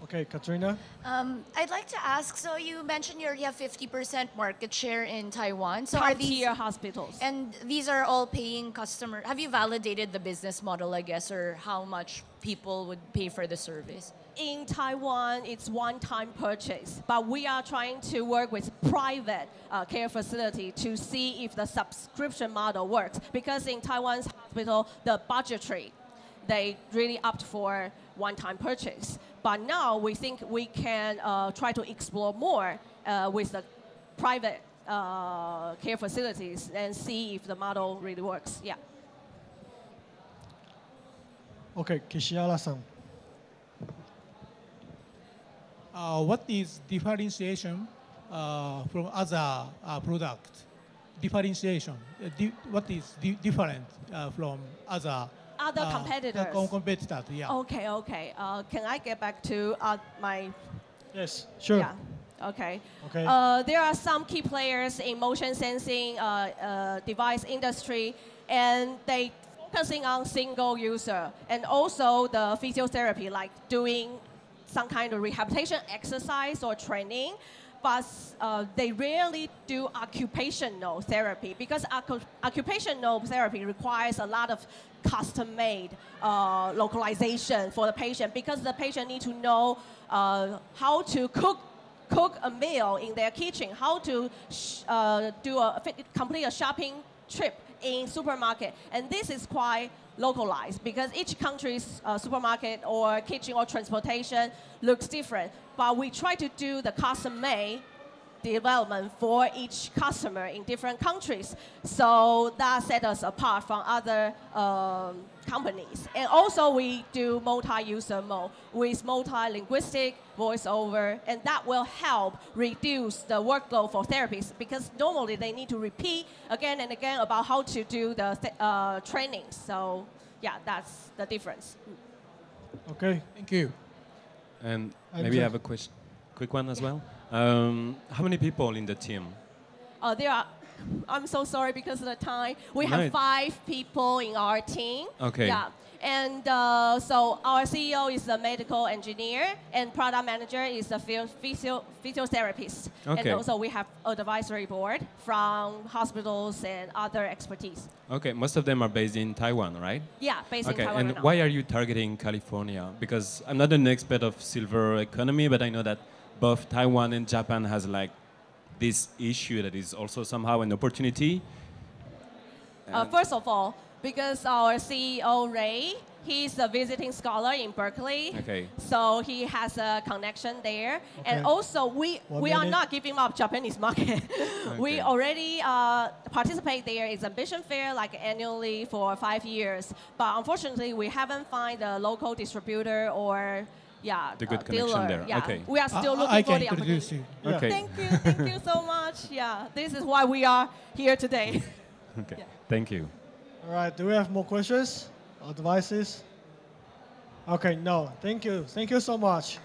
Okay, Katrina. I'd like to ask, so you mentioned you already have 50% market share in Taiwan. So are these hospitals? And these are all paying customers. Have you validated the business model, I guess, or how much people would pay for the service? In Taiwan, it's one-time purchase, but we are trying to work with private care facility to see if the subscription model works. Because in Taiwan's hospital, the budgetary, they really opt for one-time purchase. But now we think we can try to explore more with the private care facilities and see if the model really works. Yeah. Okay, Kishiara-san. What is differentiation from other product? Differentiation. What is different from other competitors? Competitors, yeah. Okay, okay. Can I get back to my... Yes, sure. Yeah. Okay. Okay. There are some key players in motion sensing device industry, and they focusing on single user, and also the physiotherapy, like doing some kind of rehabilitation exercise or training. But they rarely do occupational therapy because occupational therapy requires a lot of custom-made localization for the patient because the patient needs to know how to cook a meal in their kitchen, how to complete a shopping trip in supermarket. And this is quite localized because each country's supermarket or kitchen or transportation looks different. But we try to do the custom-made development for each customer in different countries. So that sets us apart from other companies. And also we do multi-user mode with multi-linguistic voiceover, and that will help reduce the workload for therapists because normally they need to repeat again and again about how to do the training. So yeah, that's the difference. Okay. Thank you. And maybe I have a quick one as well. How many people in the team? There are, I'm so sorry because of the time. We No, have 5 people in our team. Okay. Yeah. And so our CEO is a medical engineer, and product manager is a physiotherapist. Okay. And also we have advisory board from hospitals and other expertise. Okay, most of them are based in Taiwan, right? Yeah, based in Okay, Taiwan and right now. why are you targeting California? Because I'm not an expert of silver economy, but I know that both Taiwan and Japan has like this issue that is also somehow an opportunity. First of all, because our CEO, Ray, he's a visiting scholar in Berkeley. Okay. So he has a connection there. And Okay. also, we are minute. not giving up Japanese market. We already participate there exhibition fair like annually for 5 years. But unfortunately, we haven't found a local distributor or The good dealer. connection there. Yeah. Okay. We are still I looking can for the introduce opportunity. you. Okay. Thank you so much. Yeah, this is why we are here today. Okay. Thank you. All right, do we have more questions or advices? Okay, no. Thank you. Thank you so much.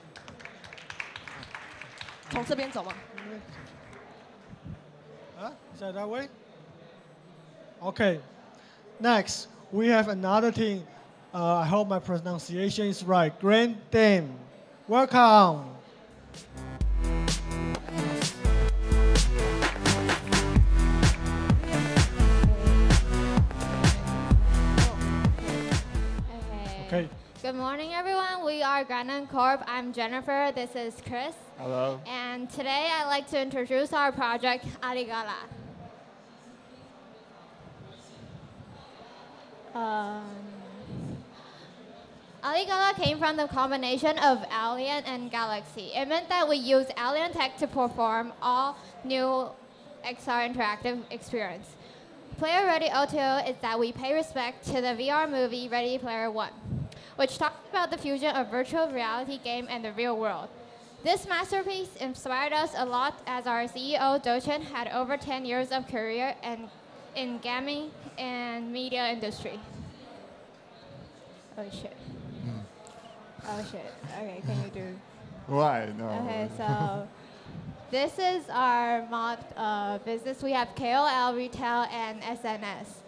从这边走吗？ Huh? Is that way? Okay. Next, we have another team. I hope my pronunciation is right. Grand Dame. Welcome. Okay. Good morning, everyone. We are Grand Corp. I'm Jennifer. This is Chris. Hello. And today I'd like to introduce our project, Arigala. Arigala came from the combination of Alien and Galaxy. It meant that we use Alien tech to perform all new XR interactive experience. Player Ready O2O is that we pay respect to the VR movie Ready Player One, which talks about the fusion of virtual reality game and the real world. This masterpiece inspired us a lot as our CEO, Do-Chen, had over 10 years of career in gaming and media industry. Oh shit. Oh shit. Okay, can you do? Why? No. Okay, so this is our mod business. We have KOL, retail, and SNS.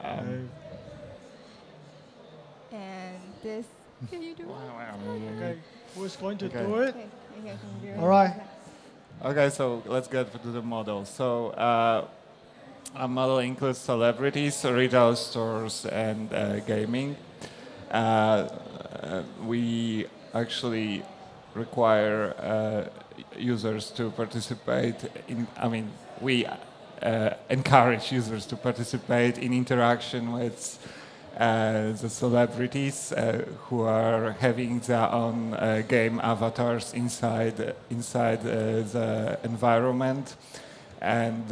And this, can you do it? Okay, who is going to Okay. do it? Okay, can you do it? All right. Okay, so let's get to the model. So our model includes celebrities, retail stores, and gaming. We actually require users to participate in, we encourage users to participate in interaction with the celebrities who are having their own game avatars inside the environment, and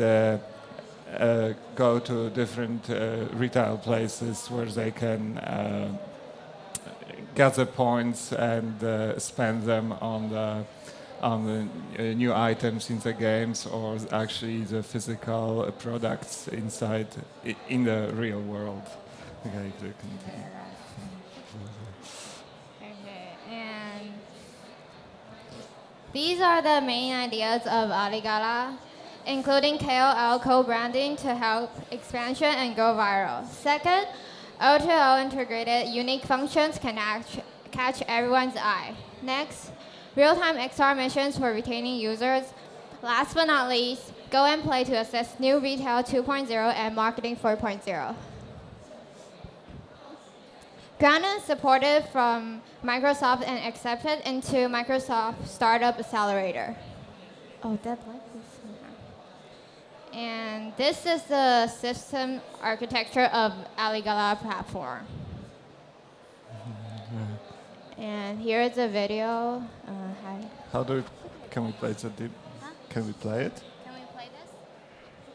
go to different retail places where they can gather points and spend them on the new items in the games, or actually the physical products inside in the real world. Okay, to continue. Okay, and these are the main ideas of Arigala, including KOL co-branding to help expansion and go viral. Second, O2O integrated unique functions can catch everyone's eye. Next, real-time XR missions for retaining users. Last but not least, go and play to assess new retail 2.0 and marketing 4.0. Grana is supported from Microsoft and accepted into Microsoft Startup Accelerator. Oh, Deb likes this one. And this is the system architecture of Arigala platform. And here is a video. Hi. Can we play it? Can we play it? Can we play this?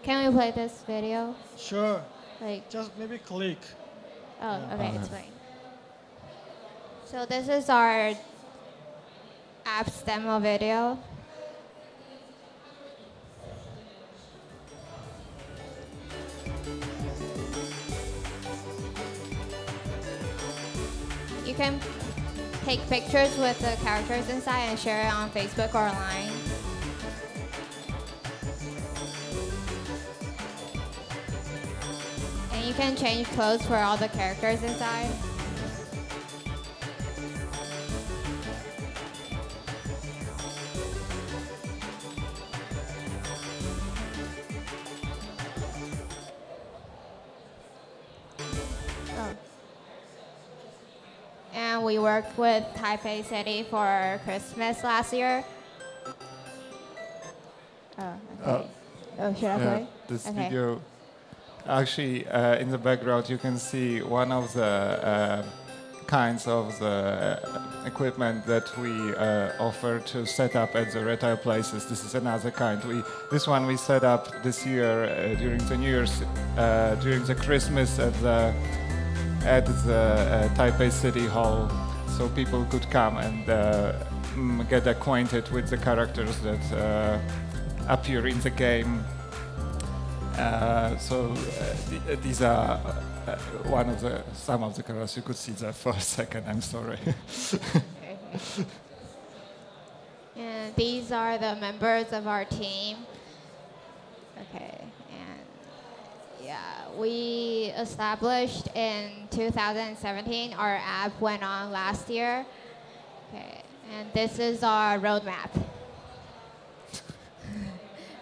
Can we play this video? Sure. Like, just maybe click. Oh, okay, it's fine. So this is our app's demo video. You can take pictures with the characters inside and share it on Facebook or online. And you can change clothes for all the characters inside. And we worked with Taipei City for Christmas last year. Oh, okay. Should I play? This Okay. video, actually, in the background, you can see one of the kinds of the equipment that we offer to set up at the retail places. This is another kind. This one we set up this year during the New Year's, during the Christmas at the Taipei City Hall, so people could come and get acquainted with the characters that appear in the game. These are some of the colors. You could see that for a second. I'm sorry. And these are the members of our team. Okay, and yeah, we established in 2017. Our app went on last year. Okay, and this is our roadmap.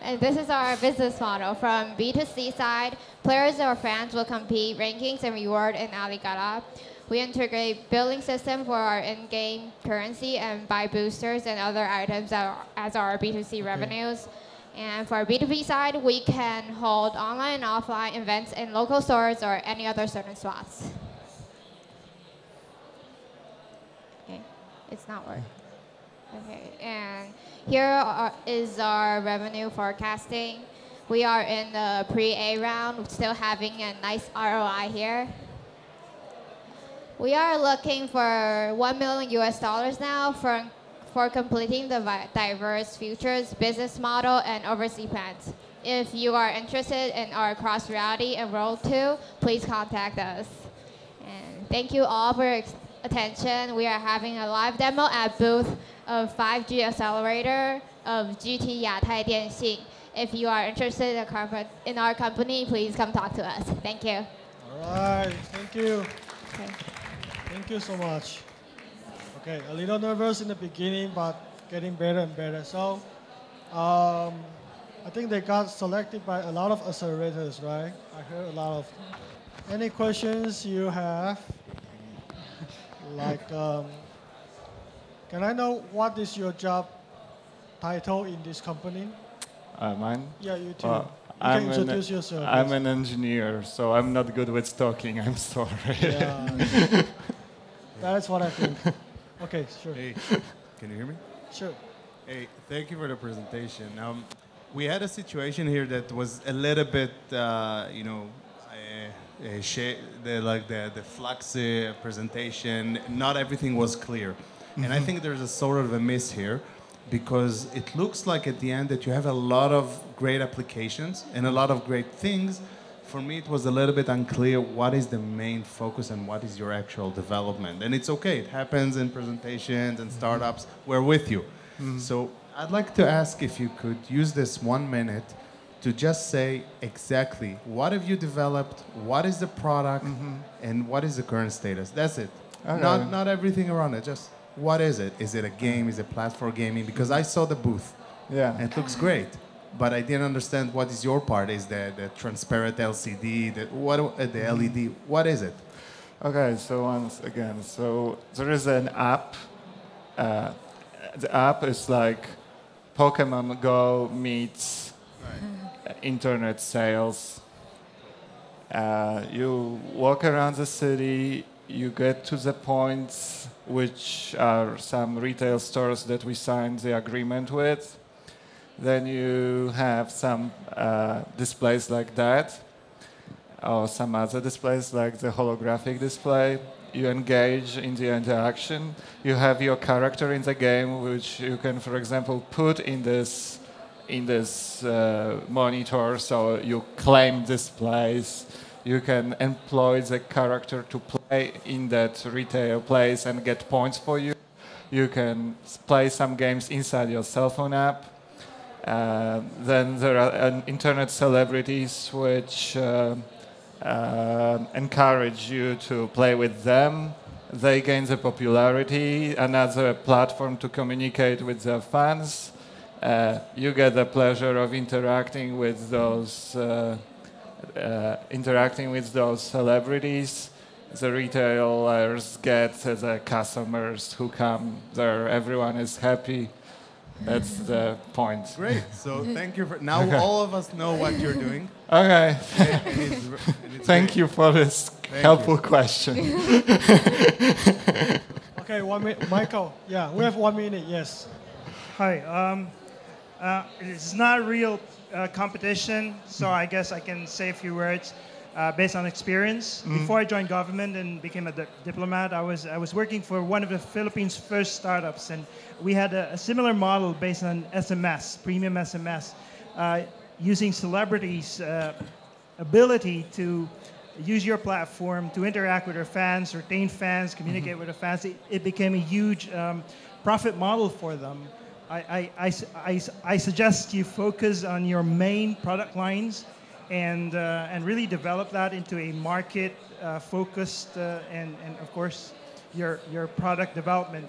And this is our business model. From B2C side, players or fans will compete rankings and reward in Aligala. We integrate billing system for our in-game currency and buy boosters and other items as our B2C revenues. And for B2B side, we can hold online and offline events in local stores or any other certain spots. Okay, it's not working. Okay, and here is our revenue forecasting. We are in the pre-A round, still having a nice ROI here. We are looking for $1 million now for completing the diverse futures, business model, and overseas plans. If you are interested in our cross-reality and World 2, please contact us. And thank you all for your attention. We are having a live demo at booth of 5G Accelerator of GT Yatai Dianxing. If you are interested in our company, please come talk to us. Thank you. All right, thank you. Okay. Thank you so much. Okay, a little nervous in the beginning, but getting better and better. So, I think they got selected by a lot of accelerators, right? I heard a lot of. Any questions you have? Like, can I know what is your job title in this company? Mine? Yeah, you too. Well, you can introduce yourself. I'm an engineer, so I'm not good with talking. I'm sorry. Yeah, that's what I think. Okay, sure. Hey, can you hear me? Sure. Hey, thank you for the presentation. We had a situation here that was a little bit, the flux presentation. Not everything was clear, and I think there's a sort of a miss here, because it looks like at the end that you have a lot of great applications and a lot of great things. For me, it was a little bit unclear what is the main focus and what is your actual development. And it's okay, it happens in presentations and startups. We're with you. So I'd like to ask if you could use this 1 minute to just say exactly what have you developed, what is the product, and what is the current status. That's it. Okay. Not everything around it, just what is it? Is it a game? Is it platform gaming? Because I saw the booth. Yeah. And it looks great. But I didn't understand what is your part. Is the transparent LCD, the LED? What is it? Okay, so once again, so there is an app. The app is like Pokemon Go meets internet sales. You walk around the city, you get to the points, which are some retail stores that we signed the agreement with. Then you have some displays like that, or some other displays like the holographic display. You engage in the interaction. You have your character in the game, which you can, for example, put in this monitor, so you claim displays. You can employ the character to play in that retail place and get points for you. You can play some games inside your cell phone app. Then there are internet celebrities which encourage you to play with them. They gain the popularity, another platform to communicate with their fans. You get the pleasure of interacting with those celebrities. The retailers get the customers who come there. Everyone is happy. That's the point. Great. So thank you for. Now all of us know what you're doing. Okay. And Thank you for this helpful question. Okay, 1 minute. Michael, yeah, we have 1 minute, yes. Hi. It's not a real competition, so I guess I can say a few words based on experience. Before I joined government and became a diplomat, I was working for one of the Philippines' first startups, and we had a similar model based on SMS, premium SMS, using celebrities' ability to use your platform to interact with their fans, retain fans, communicate with the fans. It became a huge profit model for them. I suggest you focus on your main product lines and really develop that into a market focused and of course your product development.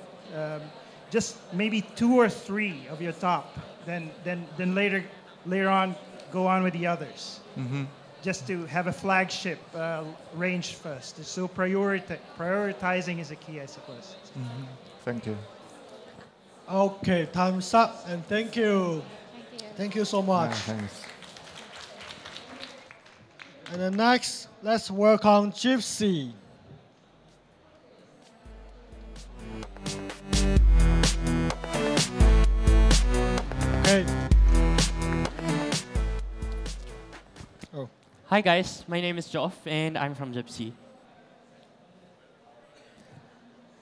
Just maybe 2 or 3 of your top. Then later on go on with the others. Just to have a flagship range first. So prioritizing is a key, I suppose. Thank you. Okay, time's up, and thank you. Thank you so much. Thanks. And then next, let's welcome Gypsy. Okay. Oh. Hi guys, my name is Joff and I'm from Gypsy.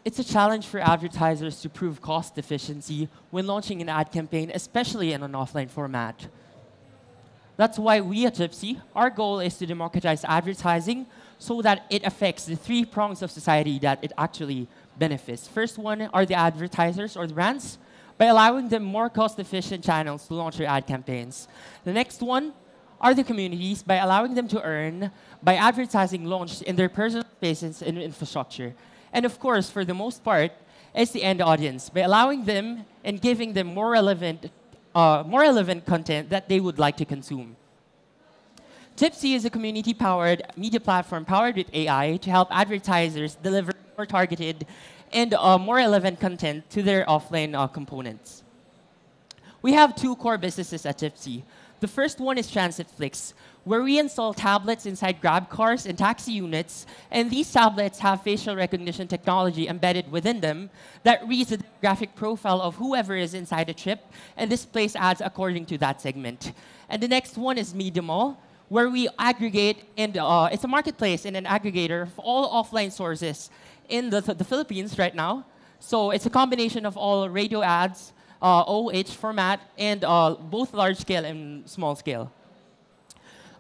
It's a challenge for advertisers to prove cost efficiency when launching an ad campaign, especially in an offline format. That's why we at Gypsy, our goal is to democratize advertising so that it affects the 3 prongs of society that it actually benefits. First one are the advertisers or the brands, by allowing them more cost-efficient channels to launch their ad campaigns. The next one are the communities, by allowing them to earn by advertising launched in their personal spaces and infrastructure. And of course, for the most part, it's the end audience, by allowing them and giving them more relevant content that they would like to consume. Gypsy is a community-powered media platform powered with AI to help advertisers deliver more targeted and more relevant content to their offline components. We have 2 core businesses at Gypsy. The first one is TransitFlix, where we install tablets inside Grab cars and taxi units, and these tablets have facial recognition technology embedded within them that reads the demographic profile of whoever is inside the trip and displays ads according to that segment. And the next one is Media Mall, where we aggregate, and it's a marketplace and an aggregator of all offline sources in the Philippines right now. So it's a combination of all radio ads, OH format, and both large scale and small scale.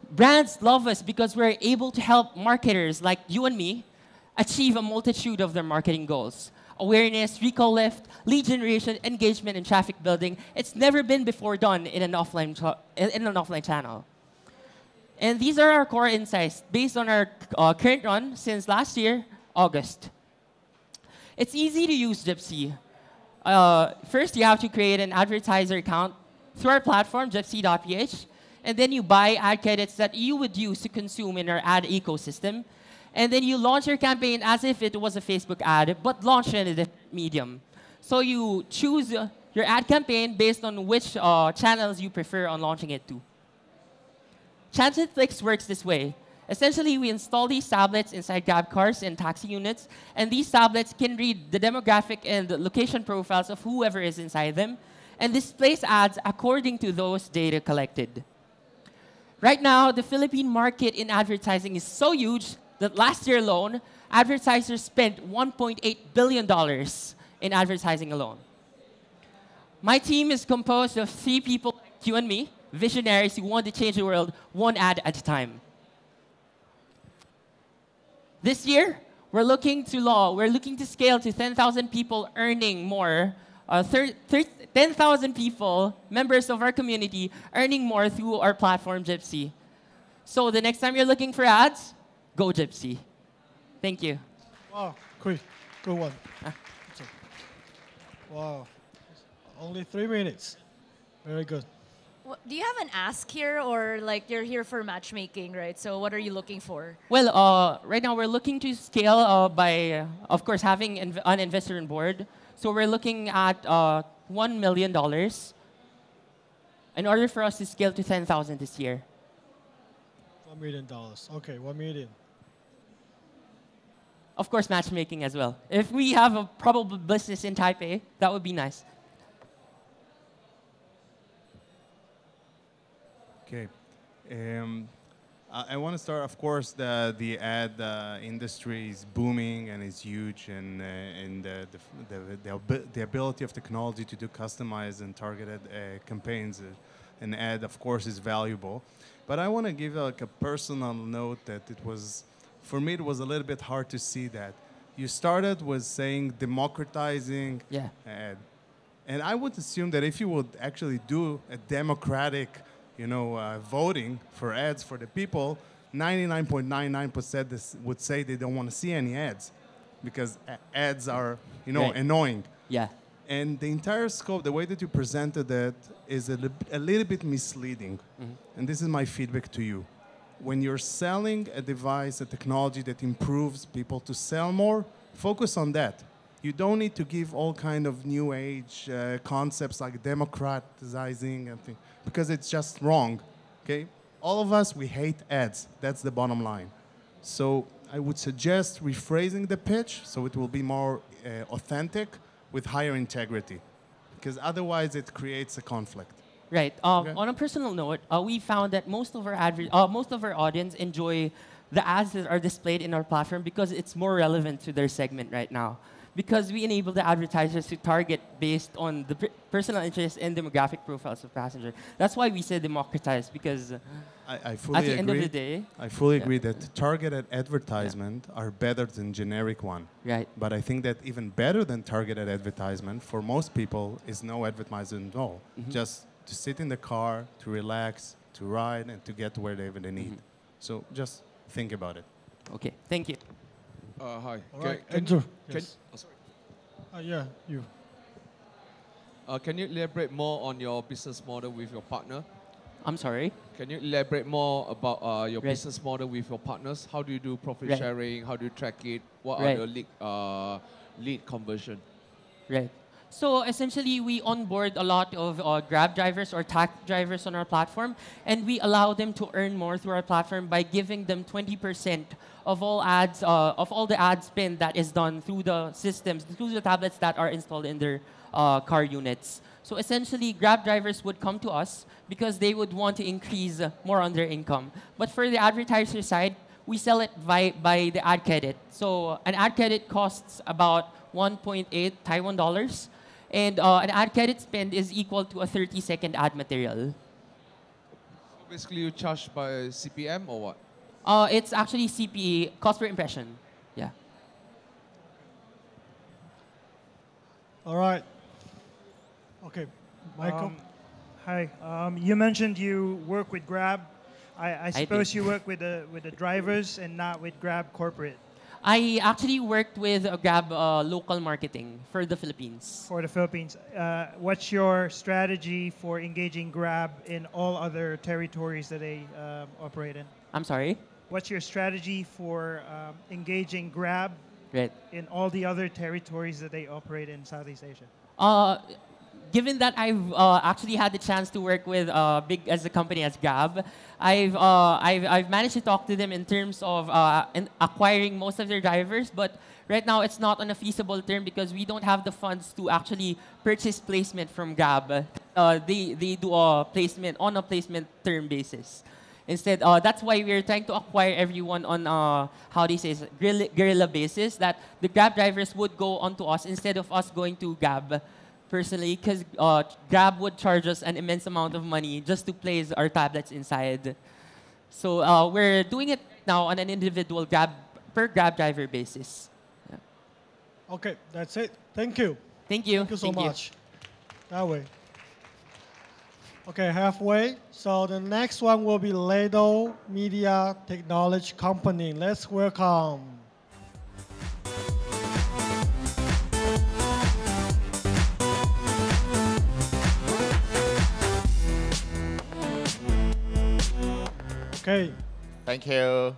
Brands love us because we're able to help marketers like you and me achieve a multitude of their marketing goals. Awareness, recall lift, lead generation, engagement, and traffic building. It's never been before done in an offline channel. And these are our core insights based on our current run since last year, August. It's easy to use Gypsy. First, you have to create an advertiser account through our platform, gypsy.ph, and then you buy ad credits that you would use to consume in our ad ecosystem. And then you launch your campaign as if it was a Facebook ad, but launch it in a different medium. So you choose your ad campaign based on which channels you prefer on launching it to. TransitFlix works this way. Essentially, we install these tablets inside Grab cars and taxi units, and these tablets can read the demographic and the location profiles of whoever is inside them, and displays ads according to those data collected. Right now, the Philippine market in advertising is so huge that last year alone, advertisers spent $1.8 billion in advertising alone. My team is composed of 3 people like you and me, visionaries who want to change the world 1 ad at a time. This year, we're looking to scale to 10,000 people earning more, 10,000 people, members of our community, earning more through our platform, Gypsy. So the next time you're looking for ads, go Gypsy. Thank you. Wow, quick, good one. Wow, only 3 minutes. Very good. Do you have an ask here, or like you're here for matchmaking, right? So what are you looking for? Well, right now we're looking to scale by, of course, having an investor on board. So we're looking at $1 million in order for us to scale to 10,000 this year. $1 million. Okay, 1 million. Of course, matchmaking as well. If we have a probable business in Taipei, that would be nice. Okay. I want to start, of course, the ad industry is booming and it's huge, and the ability of technology to do customized and targeted campaigns and ad, of course, is valuable. But I want to give like a personal note that it was, for me, it was a little bit hard to see that. You started with saying democratizing ad. And I would assume that if you would actually do a democratic voting for ads for the people, 99.99% would say they don't want to see any ads because ads are, annoying. Yeah. And the entire scope, the way that you presented it, is a little bit misleading. And this is my feedback to you. When you're selling a device, a technology that improves people to sell more, focus on that. You don't need to give all kind of new age concepts like democratizing and things, because it's just wrong, okay? All of us, we hate ads. That's the bottom line. So I would suggest rephrasing the pitch so it will be more authentic with higher integrity, because otherwise it creates a conflict. Right. On a personal note, we found that most of our audience enjoy the ads that are displayed in our platform because it's more relevant to their segment right now. Because we enable the advertisers to target based on the personal interests and demographic profiles of passengers. That's why we say democratize, because I fully at the agree. end of the day... I fully agree that targeted advertisement are better than generic one. Right. But I think that even better than targeted advertisement for most people is no advertisement at all. Just to sit in the car, to relax, to ride, and to get to wherever they need. So just think about it. Okay, thank you. Hi. All right, Can Andrew. you, Yes. Yeah, you. can you elaborate more on your business model with your partner? I'm sorry? Can you elaborate more about your business model with your partners? How do you do profit sharing? How do you track it? What are the lead conversion? Right. So essentially, we onboard a lot of Grab drivers or taxi drivers on our platform, and we allow them to earn more through our platform by giving them 20% of all ads, of all the ad spend that is done through the systems, through the tablets that are installed in their car units. So essentially, Grab drivers would come to us because they would want to increase more on their income. But for the advertiser side, we sell it by the ad credit. So an ad credit costs about 1.8 Taiwan dollars. And an ad credit spend is equal to a 30-second ad material. So basically, you charge by CPM or what? It's actually CPE, cost per impression. Yeah. All right. Okay, Michael. Hi. You mentioned you work with Grab. I suppose you work with the drivers and not with Grab corporate. I actually worked with Grab local marketing for the Philippines. For the Philippines. What's your strategy for engaging Grab in all other territories that they operate in? I'm sorry? What's your strategy for engaging Grab in all the other territories that they operate in Southeast Asia? Given that I've actually had the chance to work with big as a company as Grab, I've managed to talk to them in terms of acquiring most of their drivers, but right now it's not on a feasible term because we don't have the funds to actually purchase placement from Grab. They do a placement on a placement term basis. Instead, that's why we're trying to acquire everyone on, how they say, guerrilla basis, that the Grab drivers would go onto us instead of us going to Grab personally, because Grab would charge us an immense amount of money just to place our tablets inside. So we're doing it now on an individual Grab per Grab driver basis. Yeah. Okay, that's it. Thank you. Thank you. Thank you so Thank you. much. That way. Okay, halfway. So the next one will be Ladle Media Technology Company. Let's welcome. Okay. Thank you.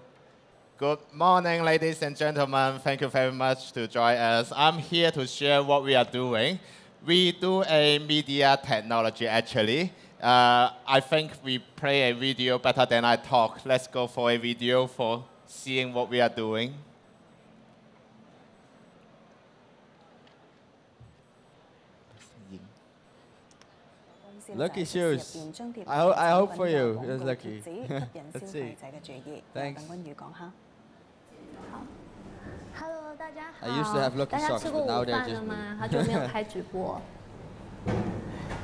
Good morning, ladies and gentlemen. Thank you very much to join us. I'm here to share what we are doing. We do a media technology, actually. I think we play a video better than I talk. Let's go for a video for seeing what we are doing. Lucky shoes. I hope for you. It's lucky. Let's see. Thanks. Hello， 大家好。 I used to have lucky 大家 socks, 吃过 but now 午 they're 饭 just 了 blue. 吗？好久没有开直播。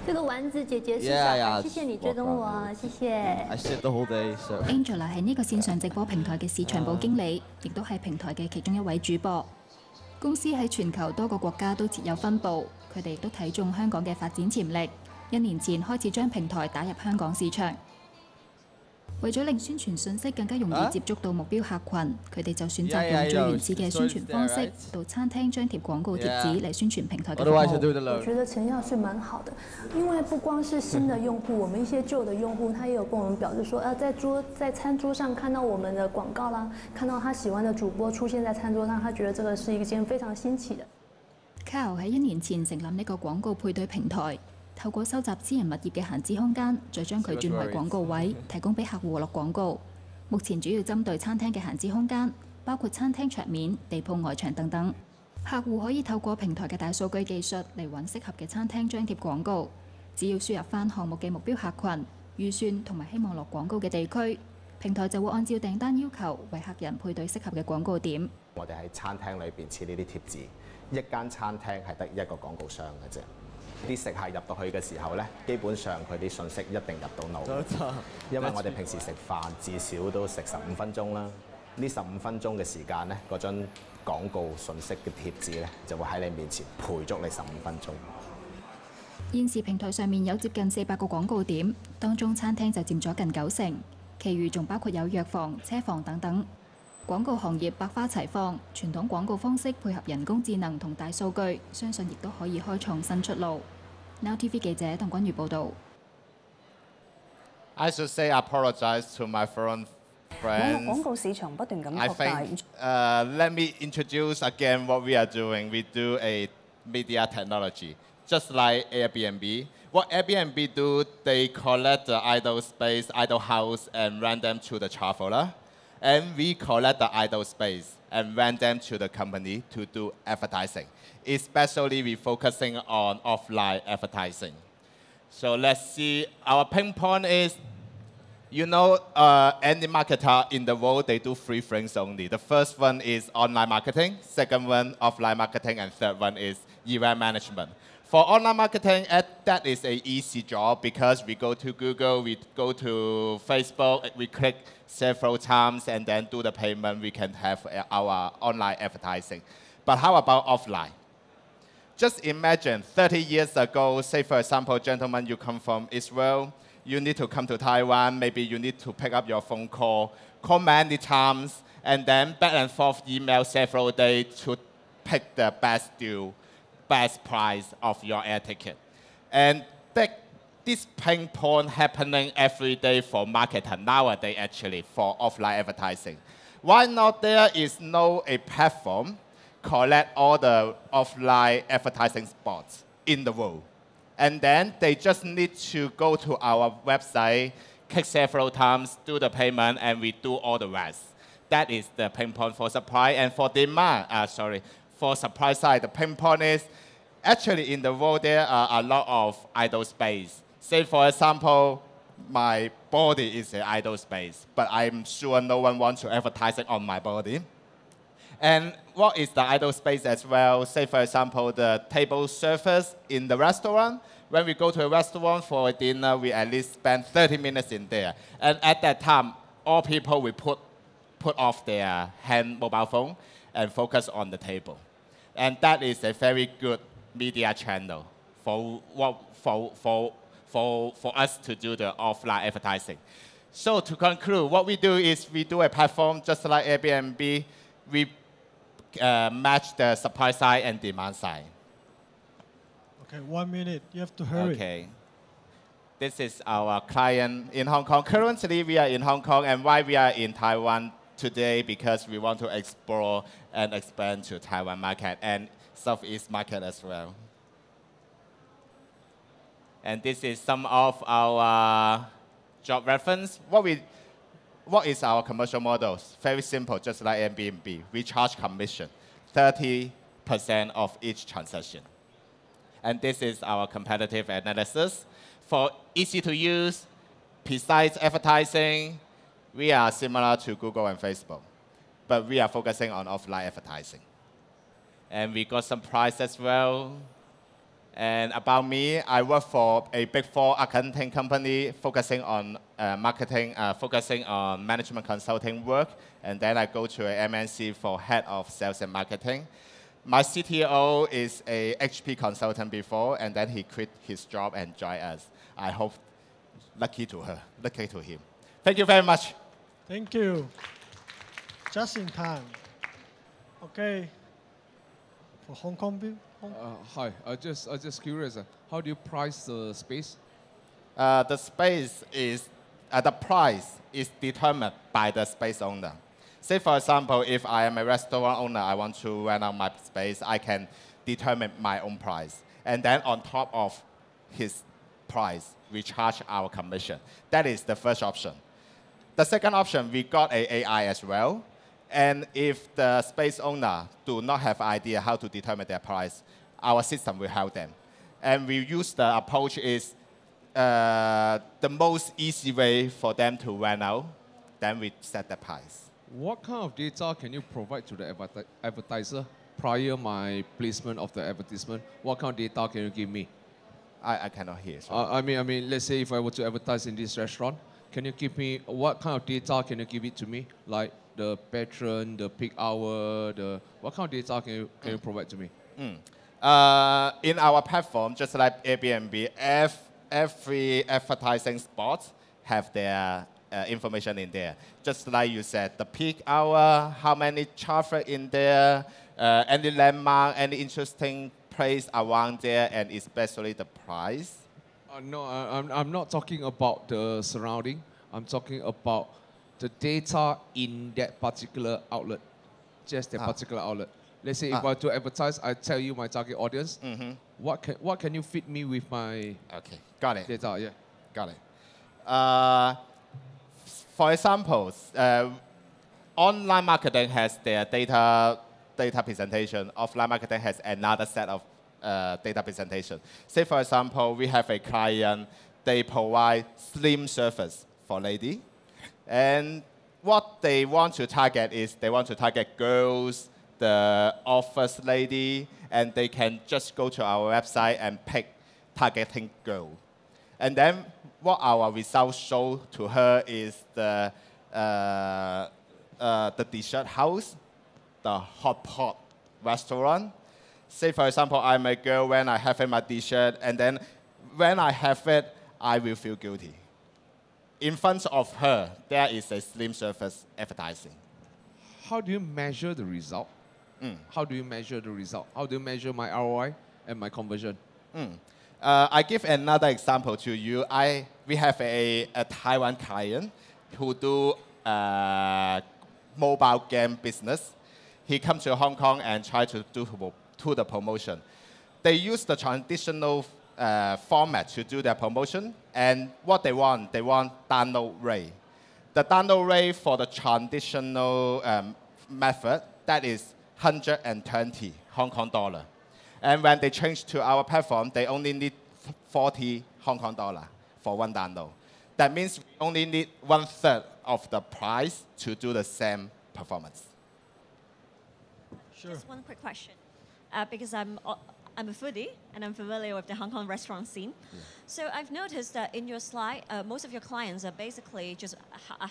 这个丸子姐姐是小 Yeah, 孩，谢谢你追踪我，謝謝。 I sit the whole day, so. Angela 係呢個線上直播平台嘅市場部經理，亦都係平台嘅其中一位主播。公司喺全球多個國家都設有分部，佢哋亦都睇中香港嘅發展潛力。1年前開始將平台打入香港市場。為咗令宣傳信息更加容易接觸到目標客群，佢哋就選擇用最原始嘅宣傳方式，到餐廳張貼廣告貼紙嚟宣傳平台嘅服務。我覺得成效是蠻好的，因為不光是新的用戶，我們一些舊的用戶，他也有跟我們表示說，在餐桌上看到我們的廣告啦，看到他喜歡的主播出現在餐桌上，他覺得這個是一件非常新奇的。Carl 喺1年前成立呢個廣告配對平台。透過收集私人物業嘅閒置空間，再將佢轉為廣告位，提供俾客戶落廣告。目前主要針對餐廳嘅閒置空間，包括餐廳桌面、地鋪外牆等等。客戶可以透過平台嘅大數據技術嚟揾適合嘅餐廳張貼廣告。只要輸入返項目嘅目標客群、預算同埋希望落廣告嘅地區，平台就會按照訂單要求為客人配對適合嘅廣告點。我哋喺餐廳裏邊設呢啲貼紙，一間餐廳係得一個廣告商嘅啫。啲食客入到去嘅時候咧，基本上佢啲信息一定入到腦，因為我哋平時食飯至少都食15分鐘啦。呢15分鐘嘅時間咧，嗰張廣告信息嘅貼紙咧就會喺你面前陪足你15分鐘。現時平台上面有接近400個廣告點，當中餐廳就佔咗近90%，其餘仲包括有藥房、車房等等。廣告行業百花齊放，傳統廣告方式配合人工智能同大數據，相信亦都可以開創新出路。Now TV 記者鄧君如報導。I should say apologize to my foreign friends. 廣告市場不斷咁 I 擴大。 think, let me introduce again what we are doing. We do a media technology, just like Airbnb. What Airbnb do, they collect the idle space, idle house, and rent them to the traveler. And we collect the idle space and rent them to the company to do advertising. Especially we focusing on offline advertising. So let's see, our pain point is, you know, any marketer in the world, they do 3 things only. The first one is online marketing, second one, offline marketing, and third one is event management. For online marketing, that is an easy job because we go to Google, we go to Facebook, we click several times and then do the payment, we can have our online advertising. But how about offline? Just imagine 30 years ago, say for example, gentlemen, you come from Israel, you need to come to Taiwan, maybe you need to pick up your phone call many times, and then back and forth email several days to pick the best deal, best price of your air ticket. And this pain point happening every day for marketer nowadays actually for offline advertising. Why not there is no a platform collect all the offline advertising spots in the world. And then they just need to go to our website, click several times, do the payment, and we do all the rest. That is the pain point for supply. And for demand, for supply side, the pain point is actually in the world there are a lot of idle space. Say for example, my body is an idle space, but I'm sure no one wants to advertise it on my body. And what is the idle space as well? Say, for example, the table surface in the restaurant. When we go to a restaurant for a dinner, we at least spend 30 minutes in there. And at that time, all people will put put off their hand mobile phone and focus on the table. And that is a very good media channel for us to do the offline advertising. So to conclude, what we do is we do a platform just like Airbnb. We match the supply side and demand side. Okay, 1 minute. You have to hurry. Okay. This is our client in Hong Kong. Currently, we are in Hong Kong, and why we are in Taiwan today? Because we want to explore and expand to Taiwan market and Southeast market as well. And this is some of our job reference. What is our commercial models? Very simple, just like Airbnb. We charge commission, 30% of each transaction. And this is our competitive analysis. For easy to use, precise advertising, we are similar to Google and Facebook, but we are focusing on offline advertising. And we got some prize as well. And about me, I work for a Big Four accounting company focusing on marketing, focusing on management consulting work. And then I go to a MNC for head of sales and marketing. My CTO is a HP consultant before, and then he quit his job and joined us. I hope lucky to him. Thank you very much. Thank you. Just in time. Okay. For Hong Kong view. Hi, I just curious. How do you price the space? The space is the price is determined by the space owner. Say for example, if I am a restaurant owner, I want to rent out my space, I can determine my own price. And then on top of his price, we charge our commission. That is the first option. The second option, we got an AI as well. And if the space owner do not have idea how to determine their price, our system will help them. And we use the approach is the most easy way for them to rent out, then we set the price. What kind of data can you provide to the advertiser prior my placement of the advertisement? What kind of data can you give me? I cannot hear. I mean, let's say if I were to advertise in this restaurant, can you give me what kind of data can you give it to me? Like the patron, the peak hour, what kind of data can you provide to me? In our platform, just like Airbnb, every advertising spot have their information in there. Just like you said, the peak hour, how many traffic in there, any landmark, any interesting place around there, and especially the price. No, I'm not talking about the surrounding. I'm talking about the data in that particular outlet, just that particular outlet. Let's say if I were to advertise, I tell you my target audience. What can you feed me with my got it. data? Yeah, got it. For example, online marketing has their data presentation. Offline marketing has another set of data presentation. Say for example, we have a client, they provide slim surface for lady. And what they want to target is they want to target girls, the office lady, and they can just go to our website and pick targeting girl. And then what our results show to her is the dessert house, the hot pot restaurant. Say for example, I'm a girl when I have my dessert, and then when I have it, I will feel guilty. In front of her, there is a slim surface advertising. How do you measure the result? How do you measure the result? How do you measure my ROI and my conversion? I give another example to you. We have a Taiwan client who do mobile game business. He comes to Hong Kong and try to do the promotion. They use the traditional format to do their promotion, and what they want download rate. The download rate for the traditional method, that is 120 Hong Kong dollar. And when they change to our platform, they only need 40 Hong Kong dollar for one download. That means we only need 1/3 of the price to do the same performance. Sure. Just one quick question, because I'm a foodie, and I'm familiar with the Hong Kong restaurant scene. Yeah. So I've noticed that in your slide, most of your clients are basically just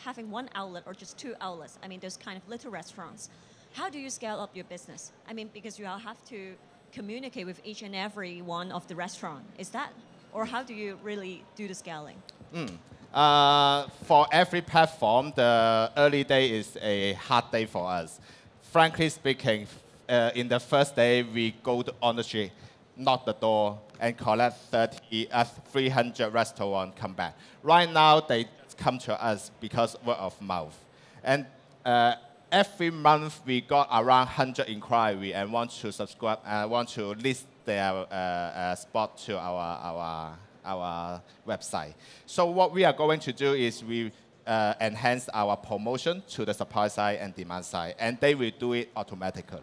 having one outlet or just two outlets. I mean, those kind of little restaurants. How do you scale up your business? I mean, because you all have to communicate with each and every one of the restaurant. Is that, or how do you really do the scaling? For every platform, the early day is a hard day for us. Frankly speaking, in the first day, we go on the street, knock the door, and collect 300 restaurants come back. Right now, they come to us because word of mouth. And every month, we got around 100 inquiry and want to subscribe, want to list their spot to our website. So what we are going to do is we enhance our promotion to the supply side and demand side, and they will do it automatically.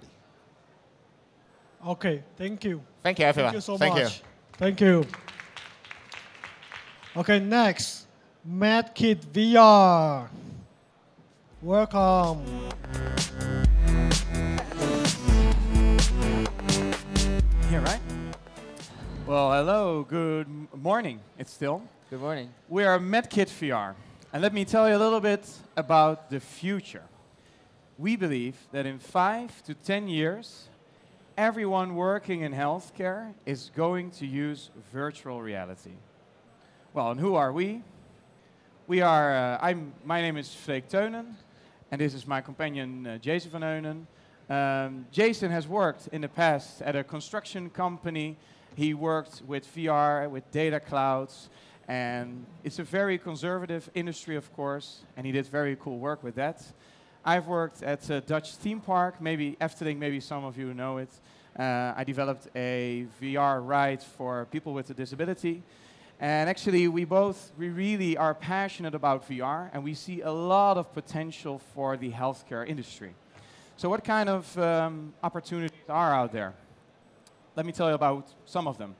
Okay, thank you. Thank you, everyone. Thank you so Thank much. you. Thank you. Okay, next, MadKit VR. Welcome. Here, right? Well, hello, good morning. It's still. Good morning. We are MadKit VR. And let me tell you a little bit about the future. We believe that in 5 to 10 years, everyone working in healthcare is going to use virtual reality. Well, and who are we? We are, my name is Freek Teunen, and this is my companion Jason van Eunen. Jason has worked in the past at a construction company. He worked with VR, with data clouds, and it's a very conservative industry, of course, and he did very cool work with that. I've worked at a Dutch theme park, maybe Efteling, maybe some of you know it. I developed a VR ride for people with a disability. And actually, we really are passionate about VR, and we see a lot of potential for the healthcare industry. So what kind of opportunities are out there? Let me tell you about some of them.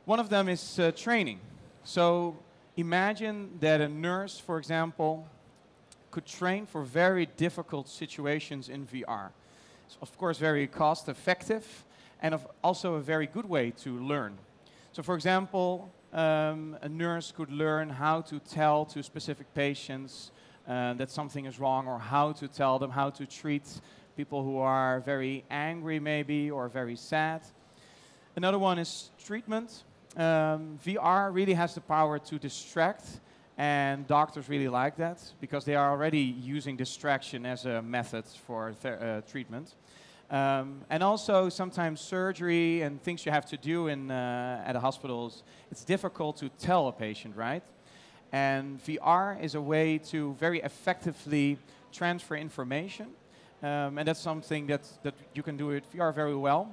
One of them is training. So imagine that a nurse, for example, could train for very difficult situations in VR. It's of course very cost effective and also a very good way to learn. So for example, a nurse could learn how to tell to specific patients that something is wrong, or how to tell them how to treat people who are very angry maybe or very sad. Another one is treatment. VR really has the power to distract, and doctors really like that because they are already using distraction as a method for treatment. And also sometimes surgery and things you have to do at the hospitals, it's difficult to tell a patient, right? And VR is a way to very effectively transfer information. And that's something that you can do with VR very well.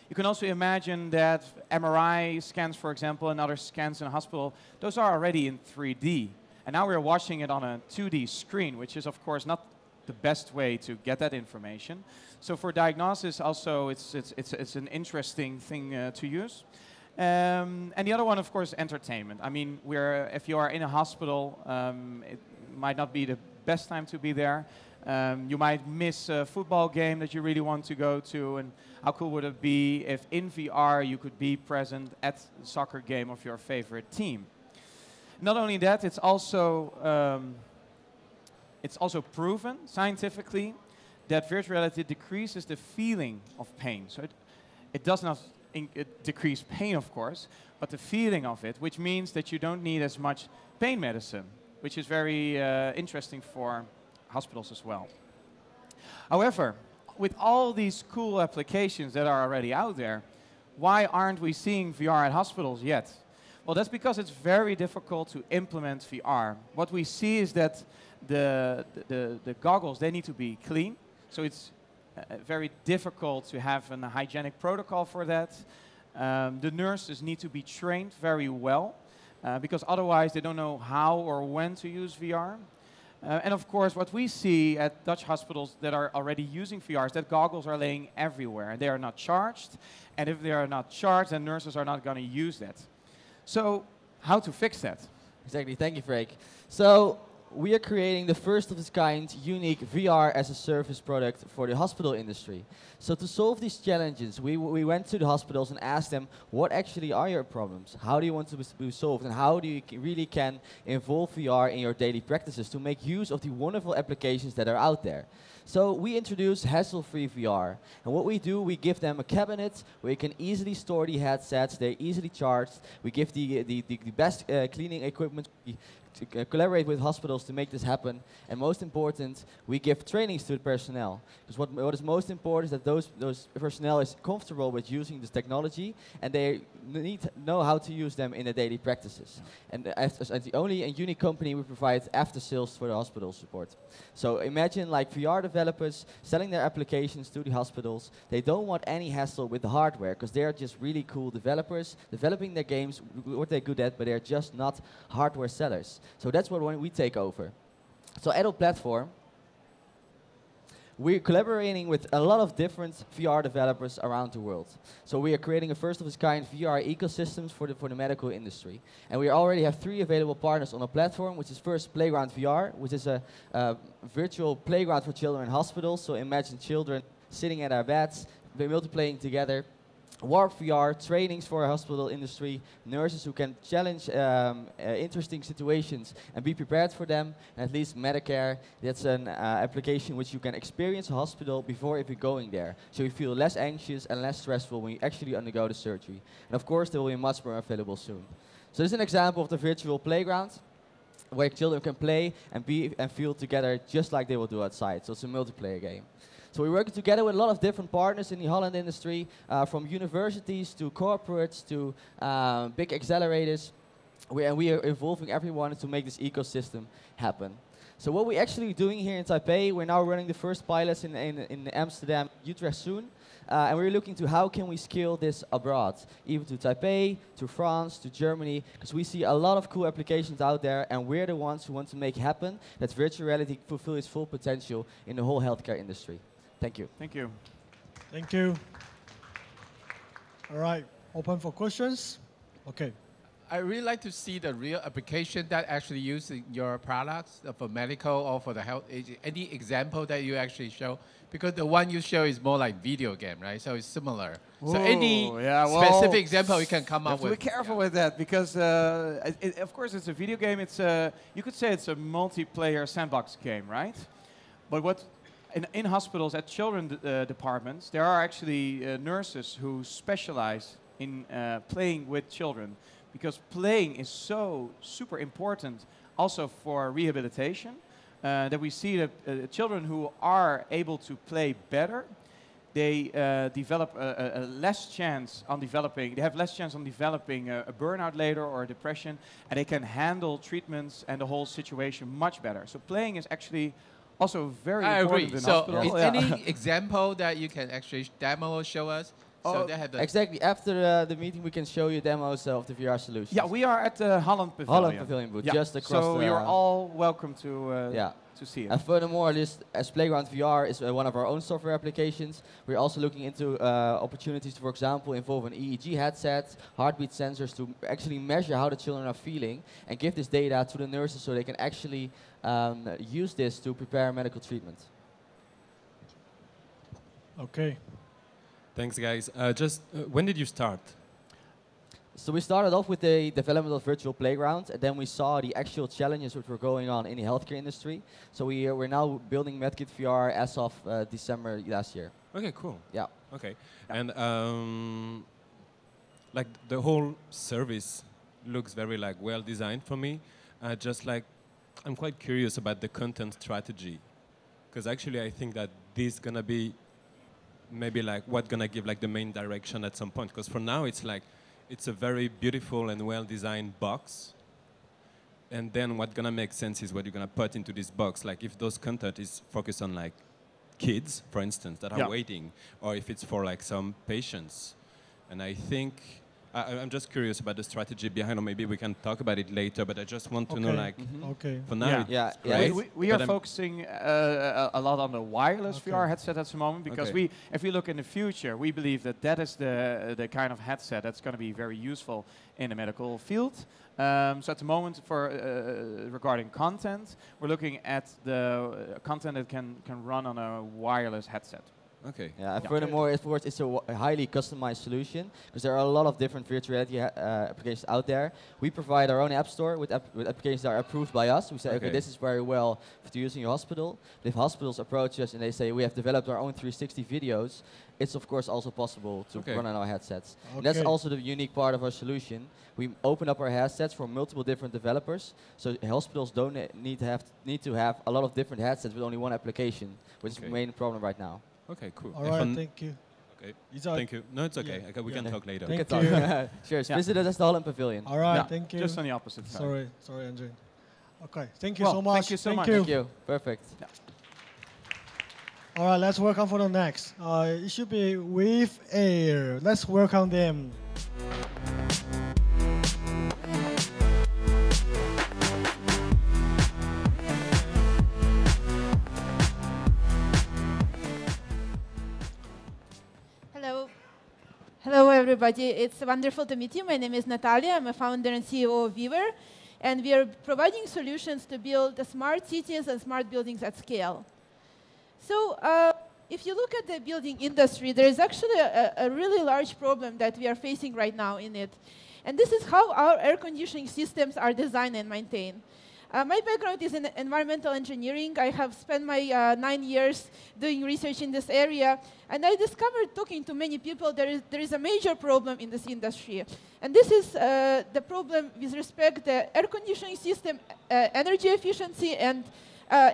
You can also imagine that MRI scans, for example, and other scans in a hospital, those are already in 3D. And now we're watching it on a 2D screen, which is, of course, not the best way to get that information. So for diagnosis, also, it's an interesting thing to use. And the other one, of course, entertainment. I mean, if you are in a hospital, it might not be the best time to be there. You might miss a football game that you really want to go to, and how cool would it be if in VR you could be present at the soccer game of your favorite team? Not only that, it's also proven scientifically that virtual reality decreases the feeling of pain. So it does not decrease pain, of course, but the feeling of it, which means that you don't need as much pain medicine, which is very interesting for hospitals as well. However, with all these cool applications that are already out there, why aren't we seeing VR at hospitals yet? Well, that's because it's very difficult to implement VR. What we see is that the goggles, they need to be clean. So it's very difficult to have a hygienic protocol for that. The nurses need to be trained very well because otherwise they don't know how or when to use VR. And of course, what we see at Dutch hospitals that are already using VR is that goggles are laying everywhere and they are not charged. And if they are not charged, then nurses are not going to use that. So how to fix that? Exactly. Thank you, Freek. So we are creating the first of its kind unique VR as a service product for the hospital industry. So to solve these challenges, we went to the hospitals and asked them, what actually are your problems? How do you want to be solved? And how do you really can involve VR in your daily practices to make use of the wonderful applications that are out there? So we introduced hassle-free VR. And what we do, we give them a cabinet where you can easily store the headsets. They're easily charged. We give the best cleaning equipment. To collaborate with hospitals to make this happen, and most important, we give trainings to the personnel. Because what is most important is that those personnel is comfortable with using this technology, and they need to know how to use them in their daily practices. And as the only and unique company, we provide after sales for the hospital support. So imagine like VR developers selling their applications to the hospitals. They don't want any hassle with the hardware because they're just really cool developers developing their games, what they're good at, but they're just not hardware sellers. So that's what we take over. So Adult Platform, we're collaborating with a lot of different VR developers around the world. So we are creating a first of its kind VR ecosystems for the medical industry. And we already have 3 available partners on the platform, which is first Playground VR, which is a virtual playground for children in hospitals. So imagine children sitting at our beds, multiplaying together. Warp VR, trainings for a hospital industry, nurses who can challenge interesting situations and be prepared for them. And at least Medicare, that's an application which you can experience a hospital before even going there. So you feel less anxious and less stressful when you actually undergo the surgery. And of course, there will be much more available soon. So this is an example of the virtual playground where children can play and be and feel together just like they will do outside. So it's a multiplayer game. So we're working together with a lot of different partners in the Holland industry, from universities to corporates to big accelerators. We are involving everyone to make this ecosystem happen. So what we're actually doing here in Taipei, we're now running the first pilots in Amsterdam, Utrecht soon. And we're looking to how can we scale this abroad, even to Taipei, to France, to Germany, because we see a lot of cool applications out there, and we're the ones who want to make happen that virtual reality fulfill its full potential in the whole healthcare industry. Thank you. Thank you. Thank you. All right, open for questions. Okay. I really like to see the real application that actually using your products for medical or for the health. Any example that you actually show? Because the one you show is more like video game, right? So it's similar. So any specific example you can come up with? Be careful with that because, of course, it's a video game. It's you could say it's a multiplayer sandbox game, right? But what in hospitals at children departments, there are actually nurses who specialize in playing with children, because playing is so super important also for rehabilitation, that we see that children who are able to play better, they develop a less chance on developing, they have less chance on developing a burnout later or a depression, and they can handle treatments and the whole situation much better. So playing is actually also very important in hospital. So any example that you can actually demo or show us? So they have the exactly. After the meeting, we can show you demos of the VR solutions. Yeah, we are at the Holland Pavilion. Holland Pavilion booth, just across. So you're all welcome to see it. And furthermore, as Playground VR is one of our own software applications, we're also looking into opportunities to, for example, involve an EEG headset, heartbeat sensors to actually measure how the children are feeling and give this data to the nurses so they can actually use this to prepare medical treatment. Okay. Thanks, guys. When did you start? So we started off with the development of virtual playground, and then we saw the actual challenges which were going on in the healthcare industry. So we're now building MedKit VR as of December last year. Okay, cool. Yeah. Okay. And like the whole service looks very like well designed for me. Just like I'm quite curious about the content strategy, because actually I think that this is gonna be maybe like what's gonna give like the main direction at some point. Because for now it's like it's a very beautiful and well-designed box, and then what's gonna make sense is what you're gonna put into this box. Like if those content is focused on like kids, for instance, that are waiting, or if it's for like some patients. And I think I'm just curious about the strategy behind, or maybe we can talk about it later, but I just want to know, Okay. like, Okay. for now, Yeah, it's great, we are but focusing a lot on the wireless VR headset at the moment because Okay. if we look in the future, we believe that that is the kind of headset that's going to be very useful in the medical field. So at the moment, for regarding content, we're looking at the content that can run on a wireless headset. Okay. Yeah, and furthermore, of course, it's a highly customized solution because there are a lot of different virtual reality applications out there. We provide our own app store with applications that are approved by us. We say, okay, this is very well to use in your hospital. But if hospitals approach us and they say, we have developed our own 360 videos, it's of course also possible to run on our headsets. And that's also the unique part of our solution. We open up our headsets for multiple different developers, so hospitals don't need to have a lot of different headsets with only one application, which is the main problem right now. Okay, cool. All right, thank you. Okay, thank you. No, it's okay. Okay, we can talk later. Thank you. Cheers. Visit us at the Holland Pavilion. All right, thank you. Just on the opposite side. Sorry, Andrew. Okay, thank you so much. Thank you so much. Thank you. Perfect. All right, let's welcome for the next. It should be with Air. Let's welcome them. Hello. Hello, everybody. It's wonderful to meet you. My name is Natalia. I'm a founder and CEO of Weaver. And we are providing solutions to build smart cities and smart buildings at scale. So if you look at the building industry, there is actually a really large problem that we are facing right now in it. And this is how our air conditioning systems are designed and maintained. My background is in environmental engineering. I have spent my 9 years doing research in this area. And I discovered, talking to many people, there is a major problem in this industry. And this is the problem with respect to the air conditioning system, energy efficiency, and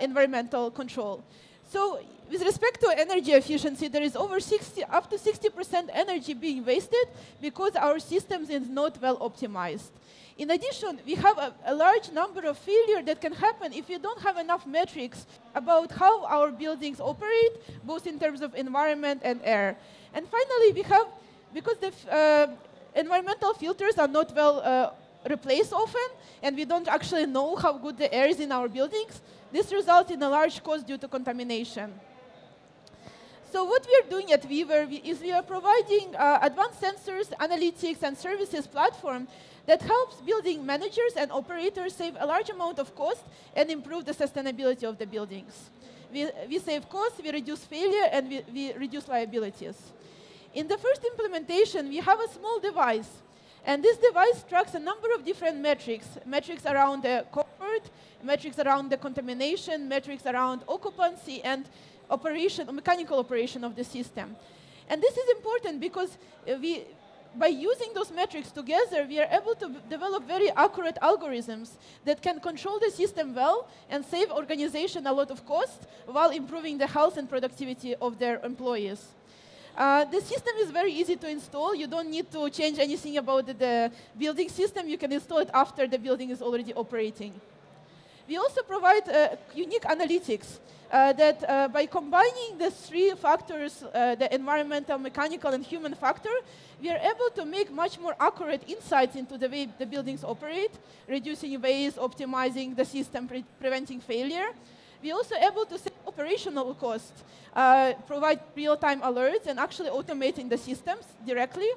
environmental control. So with respect to energy efficiency, there is up to 60% energy being wasted because our systems is not well optimized. In addition, we have a large number of failures that can happen if you don't have enough metrics about how our buildings operate, both in terms of environment and air. And finally, because the environmental filters are not well replaced often, and we don't actually know how good the air is in our buildings, this results in a large cost due to contamination. So what we are doing at Weaver is we are providing advanced sensors, analytics, and services platform that helps building managers and operators save a large amount of cost and improve the sustainability of the buildings. We save costs, we reduce failure, and we reduce liabilities. In the first implementation, we have a small device. And this device tracks a number of different metrics around the comfort, metrics around the contamination, metrics around occupancy, and mechanical operation of the system. And this is important because by using those metrics together, we are able to develop very accurate algorithms that can control the system well and save organization a lot of cost while improving the health and productivity of their employees. The system is very easy to install. You don't need to change anything about the building system. You can install it after the building is already operating. We also provide unique analytics that by combining the three factors, the environmental, mechanical, and human factor, we are able to make much more accurate insights into the way the buildings operate, reducing waste, optimizing the system, preventing failure. We are also able to save operational costs, provide real-time alerts, and actually automating the systems directly.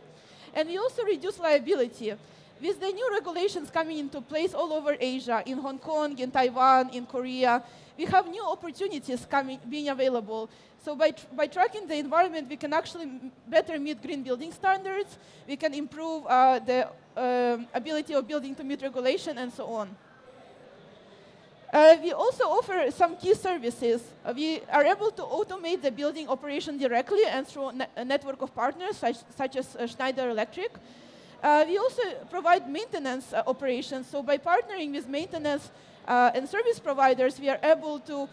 And we also reduce liability. With the new regulations coming into place all over Asia, in Hong Kong, in Taiwan, in Korea, we have new opportunities being available. So by tracking the environment, we can actually better meet green building standards. We can improve the ability of building to meet regulation, and so on. We also offer some key services. We are able to automate the building operation directly and through a network of partners, such as Schneider Electric. We also provide maintenance operations. So by partnering with maintenance and service providers, we are able to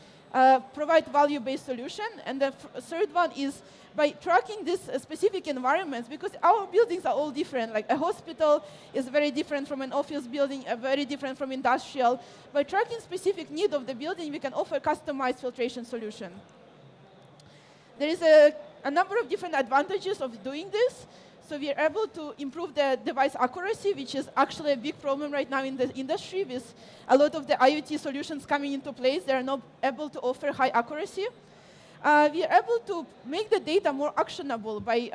provide value-based solution. And the third one is by tracking these specific environments, because our buildings are all different. Like a hospital is very different from an office building, very different from industrial. By tracking specific need of the building, we can offer customized filtration solution. There is a number of different advantages of doing this. So we are able to improve the device accuracy, which is actually a big problem right now in the industry with a lot of the IoT solutions coming into place. They are not able to offer high accuracy. We are able to make the data more actionable by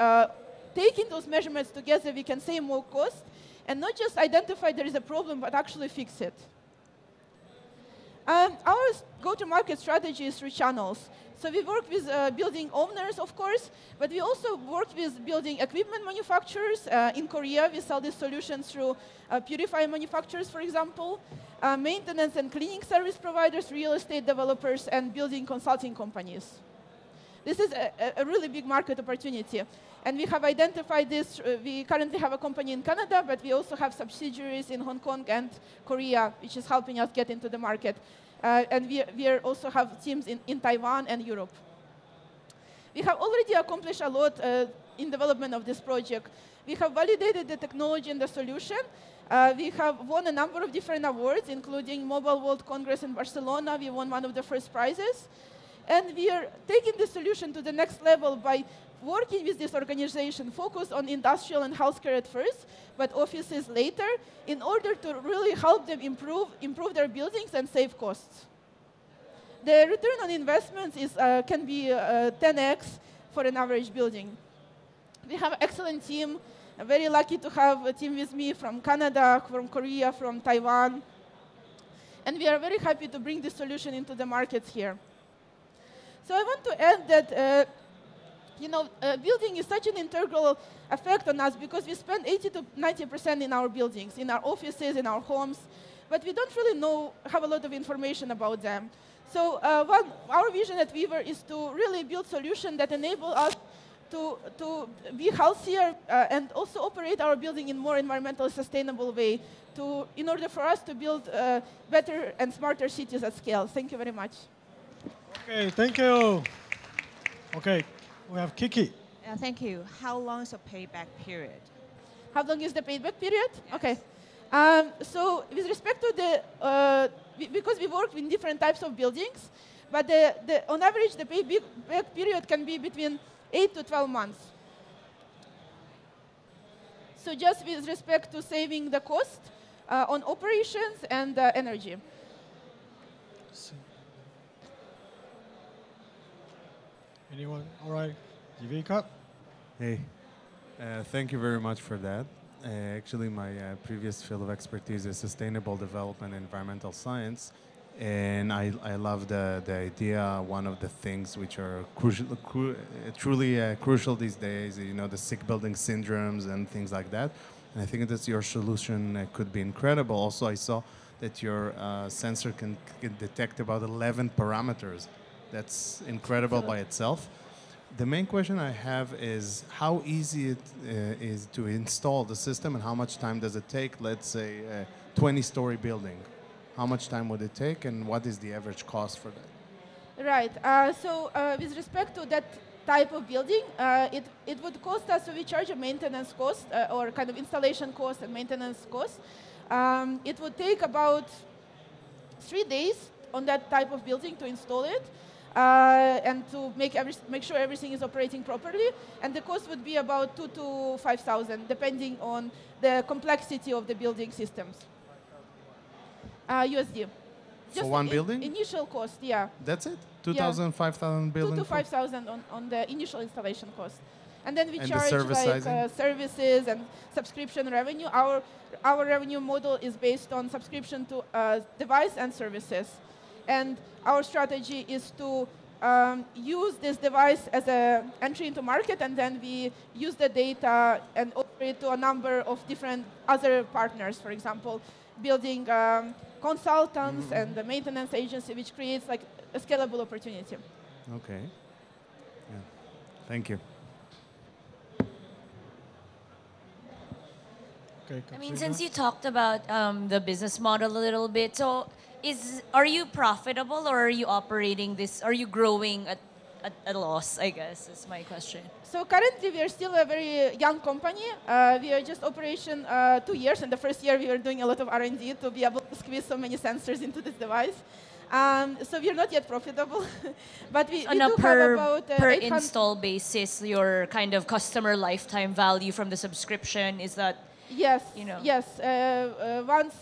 taking those measurements together. We can save more cost and not just identify there is a problem, but actually fix it. Our go-to-market strategy is through channels. So we work with building owners, of course, but we also work with building equipment manufacturers. In Korea, we sell these solutions through purifier manufacturers, for example, maintenance and cleaning service providers, real estate developers, and building consulting companies. This is a really big market opportunity. And we have identified this. We currently have a company in Canada, but we also have subsidiaries in Hong Kong and Korea, which is helping us get into the market. And we also have teams in Taiwan and Europe. We have already accomplished a lot in development of this project. We have validated the technology and the solution. We have won a number of different awards, including Mobile World Congress in Barcelona. We won one of the first prizes. And we are taking the solution to the next level by working with this organization, focused on industrial and healthcare at first, but offices later, in order to really help them improve their buildings and save costs. The return on investment can be 10x for an average building. We have an excellent team. I'm very lucky to have a team with me from Canada, from Korea, from Taiwan. And we are very happy to bring this solution into the markets here. So I want to add that building is such an integral effect on us because we spend 80 to 90% in our buildings, in our offices, in our homes, but we don't really have a lot of information about them. So our vision at Weaver is to really build solutions that enable us to be healthier and also operate our building in more environmentally sustainable way in order for us to build better and smarter cities at scale. Thank you very much. Okay, thank you. Okay, we have Kiki. Thank you. How long is the payback period? How long is the payback period? Yes. Okay. So with respect to because we work with different types of buildings, but on average, the payback period can be between 8 to 12 months. So just with respect to saving the cost on operations and energy. Anyone? All right. Jivika? Hey, thank you very much for that. Actually, my previous field of expertise is sustainable development and environmental science. And I love the idea, one of the things which are truly crucial these days, the sick building syndromes and things like that. And I think that your solution could be incredible. Also, I saw that your sensor can detect about 11 parameters. That's incredible by itself. The main question I have is how easy it is to install the system and how much time does it take, let's say, a 20-story building. How much time would it take and what is the average cost for that? Right. So with respect to that type of building, it would cost us, so we charge a maintenance cost or kind of installation cost and maintenance cost. It would take about 3 days on that type of building to install it. And to make sure everything is operating properly. And the cost would be about 2,000 to 5,000, depending on the complexity of the building systems. USD. For one building? Initial cost, yeah. That's it? 2,000, 5,000 building? 2,000 to 5,000 on the initial installation cost. And then we charge services and subscription revenue. Our revenue model is based on subscription to device and services. And our strategy is to use this device as an entry into market, and then we use the data and offer it to a number of different other partners, for example, building consultants and the maintenance agency, which creates like a scalable opportunity. Okay. Yeah. Thank you. Okay, I mean, since you talked about the business model a little bit, so are you profitable or are you operating this? Are you growing at a loss? I guess is my question. So currently we are still a very young company. We are just operation 2 years. In the first year we were doing a lot of R&D to be able to squeeze so many sensors into this device. So we are not yet profitable, but we On do a have per, about per 800 install basis, your kind of customer lifetime value from the subscription, is that, Yes, you know? yes. Once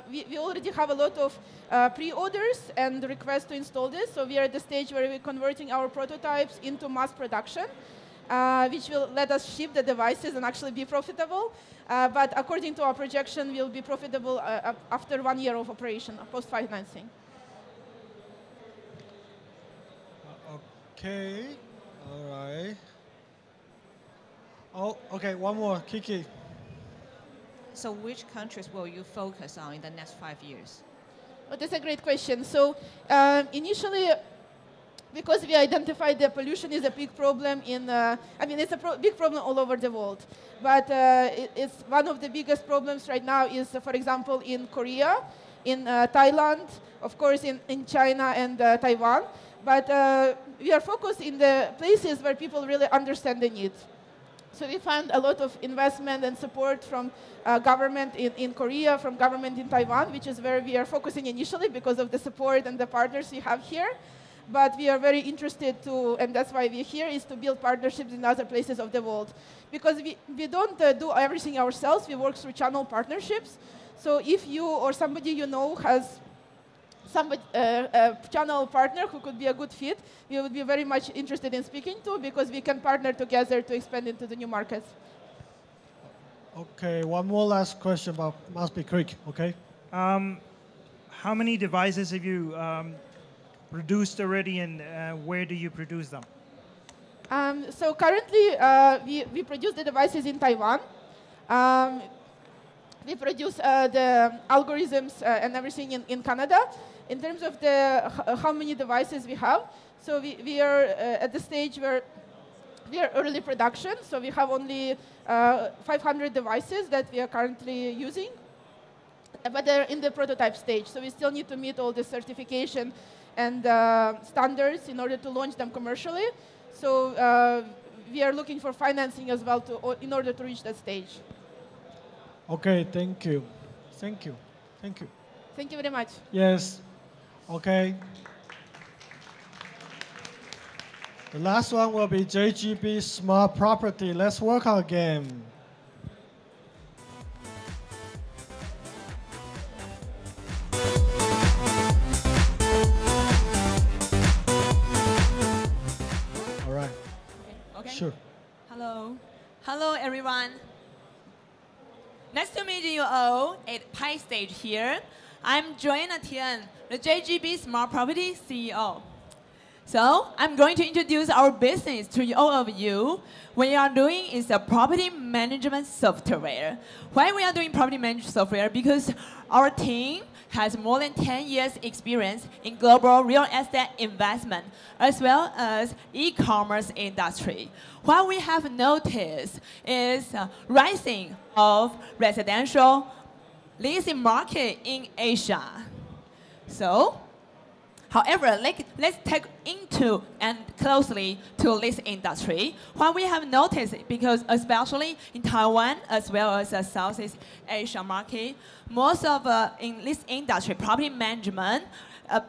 we already have a lot of pre-orders and requests to install this, so we are at the stage where we're converting our prototypes into mass production, which will let us ship the devices and actually be profitable. But according to our projection, we'll be profitable after 1 year of operation, post-financing. Okay, all right. Oh, okay, one more, Kiki. So which countries will you focus on in the next 5 years? Oh, that's a great question. So initially, because we identified that pollution is a big problem in, I mean, it's a big problem all over the world. But it's one of the biggest problems right now is, for example, in Korea, in Thailand, of course, in China and Taiwan. But we are focused in the places where people really understand the need. So we found a lot of investment and support from government in Korea, from government in Taiwan, which is where we are focusing initially because of the support and the partners we have here. But we are very interested to, and that's why we're here, is to build partnerships in other places of the world. Because we don't do everything ourselves, we work through channel partnerships. So if you or somebody you know has a channel partner who could be a good fit, we would be very much interested in speaking to, because we can partner together to expand into the new markets. Okay, one more last question, but must be quick, okay? How many devices have you produced already, and where do you produce them? So currently, we produce the devices in Taiwan. We produce the algorithms and everything in Canada. In terms of how many devices we have, so we are at the stage where we are early production, so we have only 500 devices that we are currently using, but they're in the prototype stage, so we still need to meet all the certification and standards in order to launch them commercially. So we are looking for financing as well in order to reach that stage. Okay, thank you. Thank you. Thank you. Thank you very much. Yes. Okay. The last one will be JGB Smart Property. Let's work on a game. All right. Okay. Sure. Hello. Hello, everyone. Nice to meet you all at Pi Stage here. I'm Joanna Tian, the JGB Smart Property CEO. So I'm going to introduce our business to all of you. What we are doing is a property management software. Why we are doing property management software? Because our team has more than 10 years experience in global real estate investment, as well as e-commerce industry. What we have noticed is rising of residential leasing market in Asia. So, however, let's take into and closely to this industry. What we have noticed, because especially in Taiwan as well as the Southeast Asia market, most of in this industry, property management,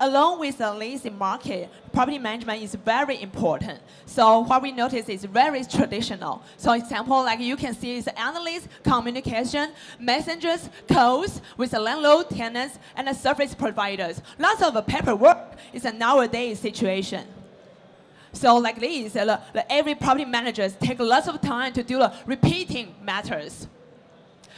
along with the leasing market, property management is very important. So what we notice is very traditional. So example, like you can see is analyst, communication, messengers, calls with the landlord, tenants, and the service providers. Lots of paperwork is a nowadays situation. So like this, every property manager take lots of time to do repeating matters.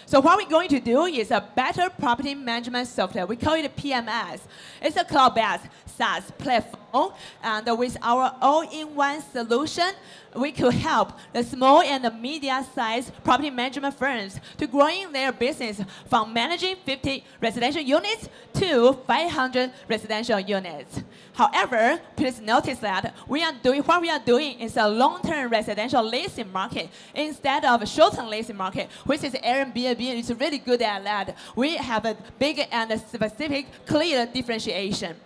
So what we're going to do is a better property management software. We call it PMS. It's a cloud-based SaaS platform, and with our all-in-one solution, we could help the small and the medium-sized property management firms to growing their business from managing 50 residential units to 500 residential units. However, please notice that what we are doing is a long-term residential leasing market instead of a short-term leasing market, which is Airbnb is really good at that. We have a big and a specific, clear differentiation.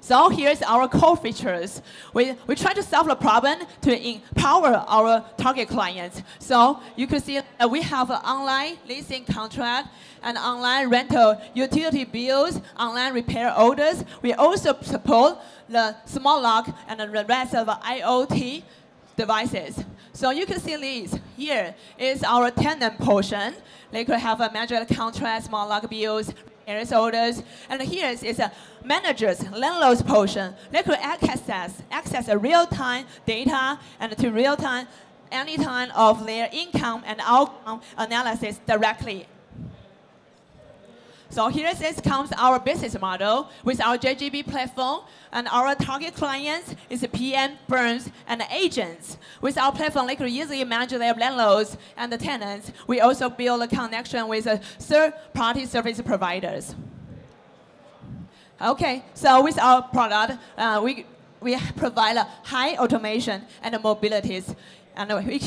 So here's our core features. We try to solve the problem to empower our target clients. So you can see we have an online leasing contract and online rental utility bills, online repair orders. We also support the smart lock and the rest of the IoT devices. So you can see these. Here is our tenant portion. They could have a managed contract, smart lock bills, repairs orders. And here is a manager's landlord's portion. They could access a real-time data and to real-time any time of their income and outcome analysis directly. So here comes our business model with our JGB platform, and our target clients is PM firms and agents. With our platform, they could easily manage their landlords and the tenants. We also build a connection with third-party service providers. Okay, so with our product, we provide a high automation and mobilities, and we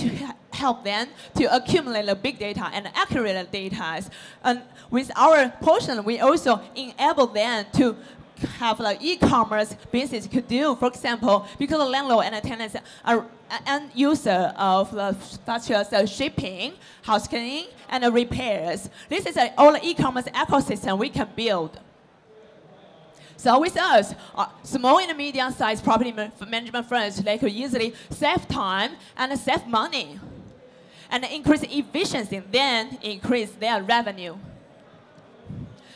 help them to accumulate the big data and accurate data. And with our portion, we also enable them to have the e-commerce business could do. For example, because the landlord and the tenants are end user of such as shipping, house cleaning, and repairs. This is all the e-commerce ecosystem we can build. So with us, small and medium-sized property management firms, they could easily save time and save money, and increase efficiency, then increase their revenue.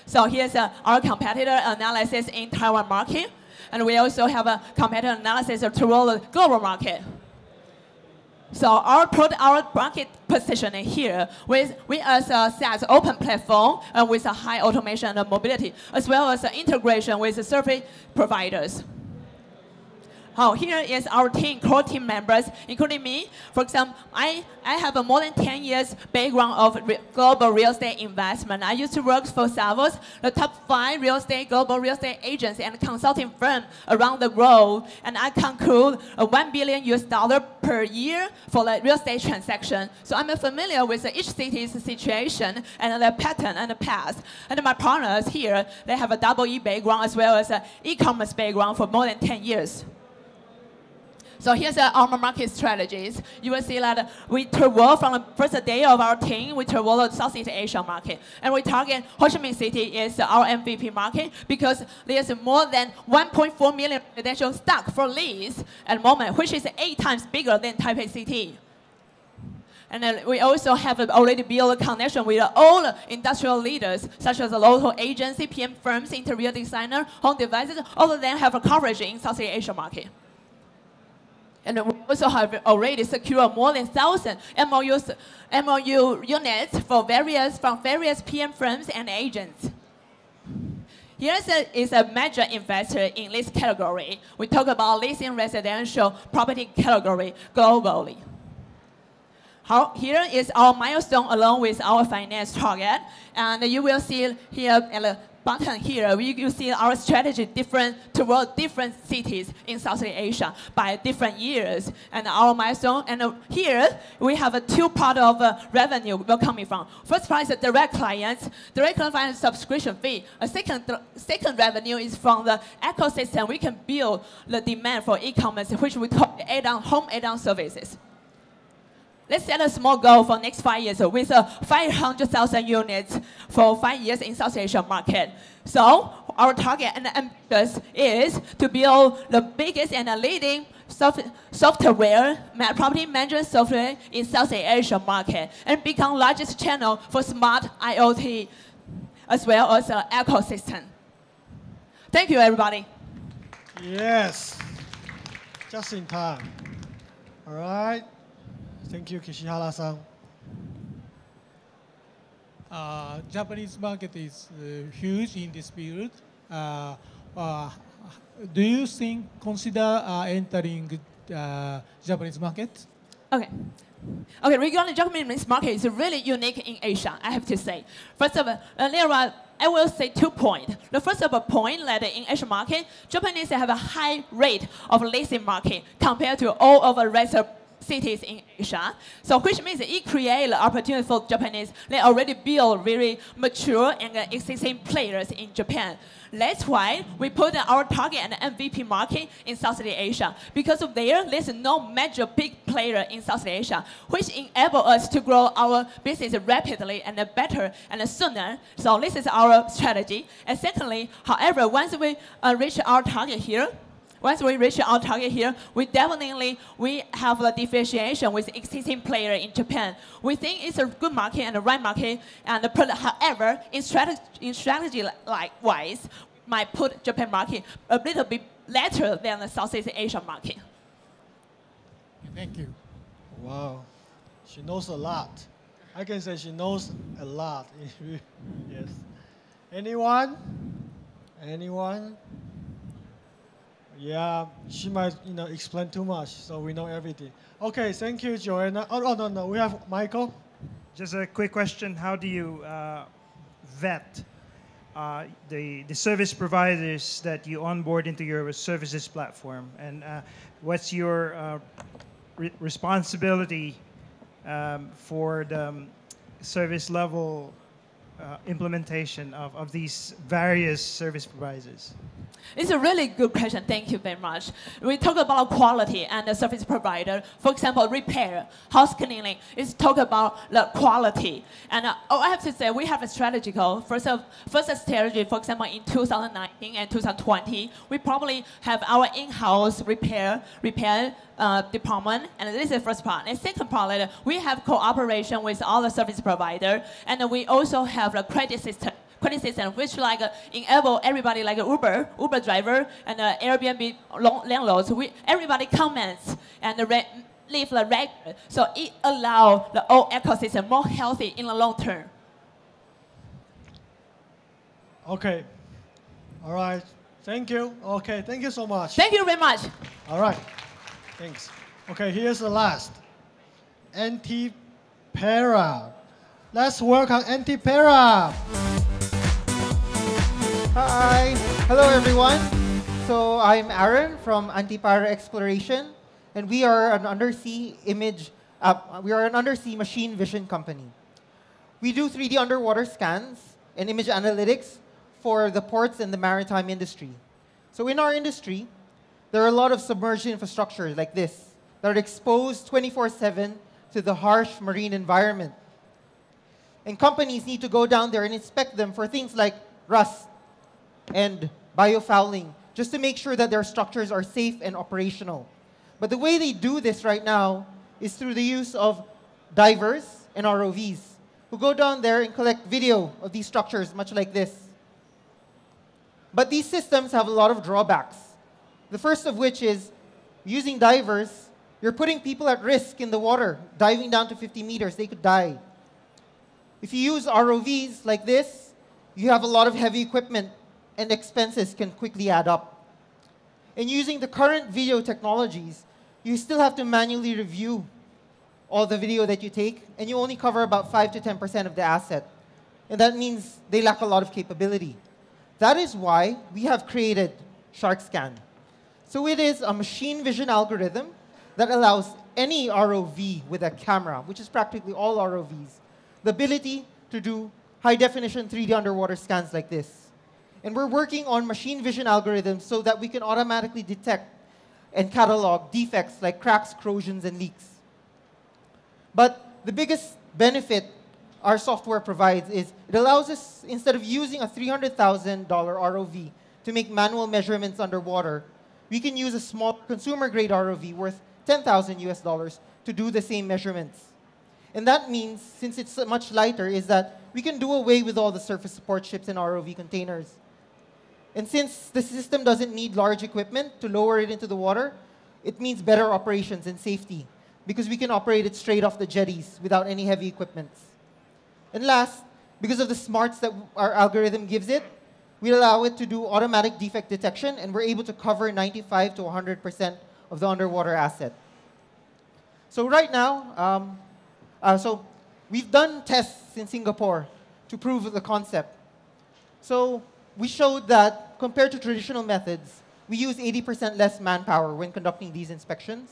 So here's our competitor analysis in Taiwan market, and we also have a competitor analysis to the global market. So our market positioning here, we as a SaaS open platform and with a high automation and mobility, as well as integration with the service providers. Here is our team, core team members, including me. For example, I have a more than 10 years background of global real estate investment. I used to work for Savos, the top 5 global real estate agents and consulting firm around the world. And I conclude $1 billion per year for the real estate transaction. So I'm familiar with each city's situation and the pattern and the past. And my partners here, they have a double E background as well as an e-commerce background for more than 10 years. So here's our market strategies. You will see that we travel from the first day of our team, we travel the Southeast Asia market. And we target Ho Chi Minh City is our MVP market because there's more than 1.4 million residential stock for lease at the moment, which is 8 times bigger than Taipei City. And then we also have already built a connection with all industrial leaders, such as the local agency, PM firms, interior designer, home devices. All of them have a coverage in Southeast Asia market. And we also have already secured more than 1,000 MOU units from various PM firms and agents. Here is a major investor in this category. We talk about leasing residential property category globally. Here is our milestone along with our finance target. And you will see here at the button here, you see our strategy toward different cities in Southeast Asia by different years. And our milestone, and here we have 2 parts of revenue coming from. First part is direct clients subscription fee. A second revenue is from the ecosystem we can build the demand for e-commerce, which we call home add-on services. Let's set a small goal for next 5 years with 500,000 units for 5 years in South Asia market. So our target and ambitious is to build the biggest and the leading software, property management software in South Asia market and become largest channel for smart IoT as well as an ecosystem. Thank you, everybody. Yes, just in time. All right. Thank you, Kishihara-san. Japanese market is huge in this field. Do you consider entering Japanese market? Okay. Okay, regarding Japanese market, it's really unique in Asia, I have to say. First of all, I will say 2 points. The first of all point that in Asian market, Japanese have a high rate of leasing market compared to all of the rest of cities in Asia. So which means it creates the opportunity for Japanese. They already build very mature and existing players in Japan. That's why we put our target and MVP market in Southeast Asia. Because of there's no major big player in Southeast Asia, which enable us to grow our business rapidly and better and sooner. So this is our strategy. And secondly, however, once we reach our target here, we definitely have the differentiation with existing player in Japan. We think it's a good market and the right market. And however, in strategy wise, might put Japan market a little bit later than the Southeast Asia market. Thank you. Wow, she knows a lot. I can say she knows a lot. Yes. Anyone? Anyone? Yeah, she might, explain too much, so we know everything. Okay, thank you, Joanna. Oh, no, we have Michael. Just a quick question. How do you vet the service providers that you onboard into your services platform? And what's your responsibility for the service level implementation of these various service providers? It's a really good question. Thank you very much. We talk about quality and the service provider. For example, repair, house cleaning. It's talk about the quality. And I have to say, we have a strategy goal. First strategy, for example, in 2019 and 2020, we probably have our in-house repair department, and this is the first part. And second part, we have cooperation with all the service provider, and we also have a credit system which enable everybody like Uber driver and Airbnb landlords. Everybody comments and leave the record, so it allows the whole ecosystem more healthy in the long term. Okay. All right. Thank you. Okay. Thank you so much. Thank you very much. All right. Thanks. Okay. Here's the last. Antipera. Let's welcome Antipera. Hi, hello everyone. So I'm Aaron from Antipara Exploration, and we are an undersea machine vision company. We do 3D underwater scans and image analytics for the ports and the maritime industry. So in our industry, there are a lot of submerged infrastructures like this that are exposed 24/7 to the harsh marine environment. And companies need to go down there and inspect them for things like rust and biofouling, just to make sure that their structures are safe and operational. But the way they do this right now is through the use of divers and ROVs, who go down there and collect video of these structures, much like this. But these systems have a lot of drawbacks. The first of which is, using divers, you're putting people at risk in the water. Diving down to 50 meters, they could die. If you use ROVs like this, you have a lot of heavy equipment, and expenses can quickly add up. And using the current video technologies, you still have to manually review all the video that you take, and you only cover about 5 to 10% of the asset. And that means they lack a lot of capability. That is why we have created SharkScan. So it is a machine vision algorithm that allows any ROV with a camera, which is practically all ROVs, the ability to do high-definition 3D underwater scans like this. And we're working on machine vision algorithms so that we can automatically detect and catalog defects like cracks, corrosions, and leaks. But the biggest benefit our software provides is it allows us, instead of using a $300,000 ROV to make manual measurements underwater, we can use a small consumer-grade ROV worth $10,000 to do the same measurements. And that means, since it's much lighter, is that we can do away with all the surface support ships and ROV containers. And since the system doesn't need large equipment to lower it into the water, it means better operations and safety, because we can operate it straight off the jetties without any heavy equipment. And last, because of the smarts that our algorithm gives it, we allow it to do automatic defect detection, and we're able to cover 95 to 100% of the underwater asset. So right now, so we've done tests in Singapore to prove the concept. So we showed that compared to traditional methods, we use 80% less manpower when conducting these inspections.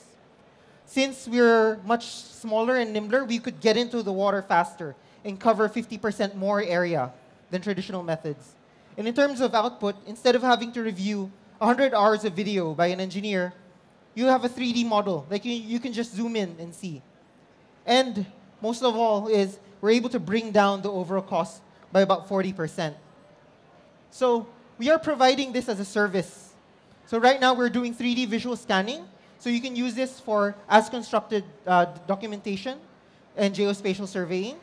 since we're much smaller and nimbler, we could get into the water faster and cover 50% more area than traditional methods. And in terms of output, instead of having to review 100 hours of video by an engineer, you have a 3D model. Like you can just zoom in and see. And most of all is we're able to bring down the overall cost by about 40%. So we are providing this as a service. So right now we're doing 3D visual scanning. So you can use this for as-constructed documentation and geospatial surveying.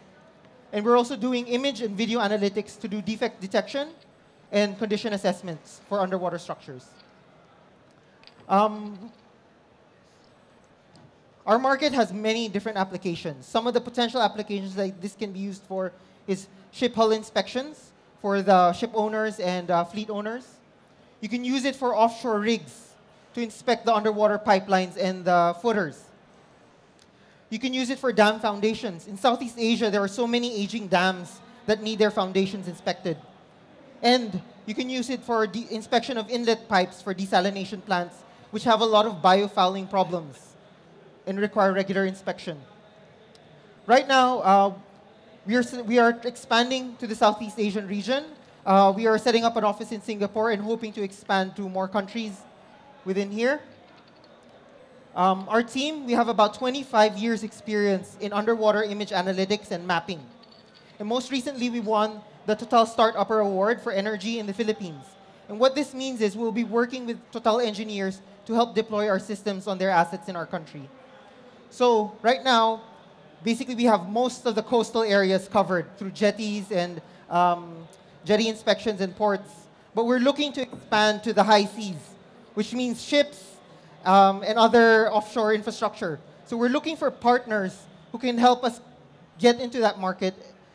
And we're also doing image and video analytics to do defect detection and condition assessments for underwater structures. Our market has many different applications. Some of the potential applications that this can be used for is ship hull inspections for the ship owners and fleet owners. You can use it for offshore rigs to inspect the underwater pipelines and the footers. You can use it for dam foundations. In Southeast Asia, there are so many aging dams that need their foundations inspected. And you can use it for inspection of inlet pipes for desalination plants, which have a lot of biofouling problems and require regular inspection. Right now, we are expanding to the Southeast Asian region. We are setting up an office in Singapore and hoping to expand to more countries within here. Our team, we have about 25 years experience in underwater image analytics and mapping. And most recently, we won the Total Start-Upper Award for Energy in the Philippines. And what this means is we'll be working with Total engineers to help deploy our systems on their assets in our country. So right now, basically we have most of the coastal areas covered through jetties and jetty inspections and ports. But we're looking to expand to the high seas, which means ships and other offshore infrastructure. So we're looking for partners who can help us get into that market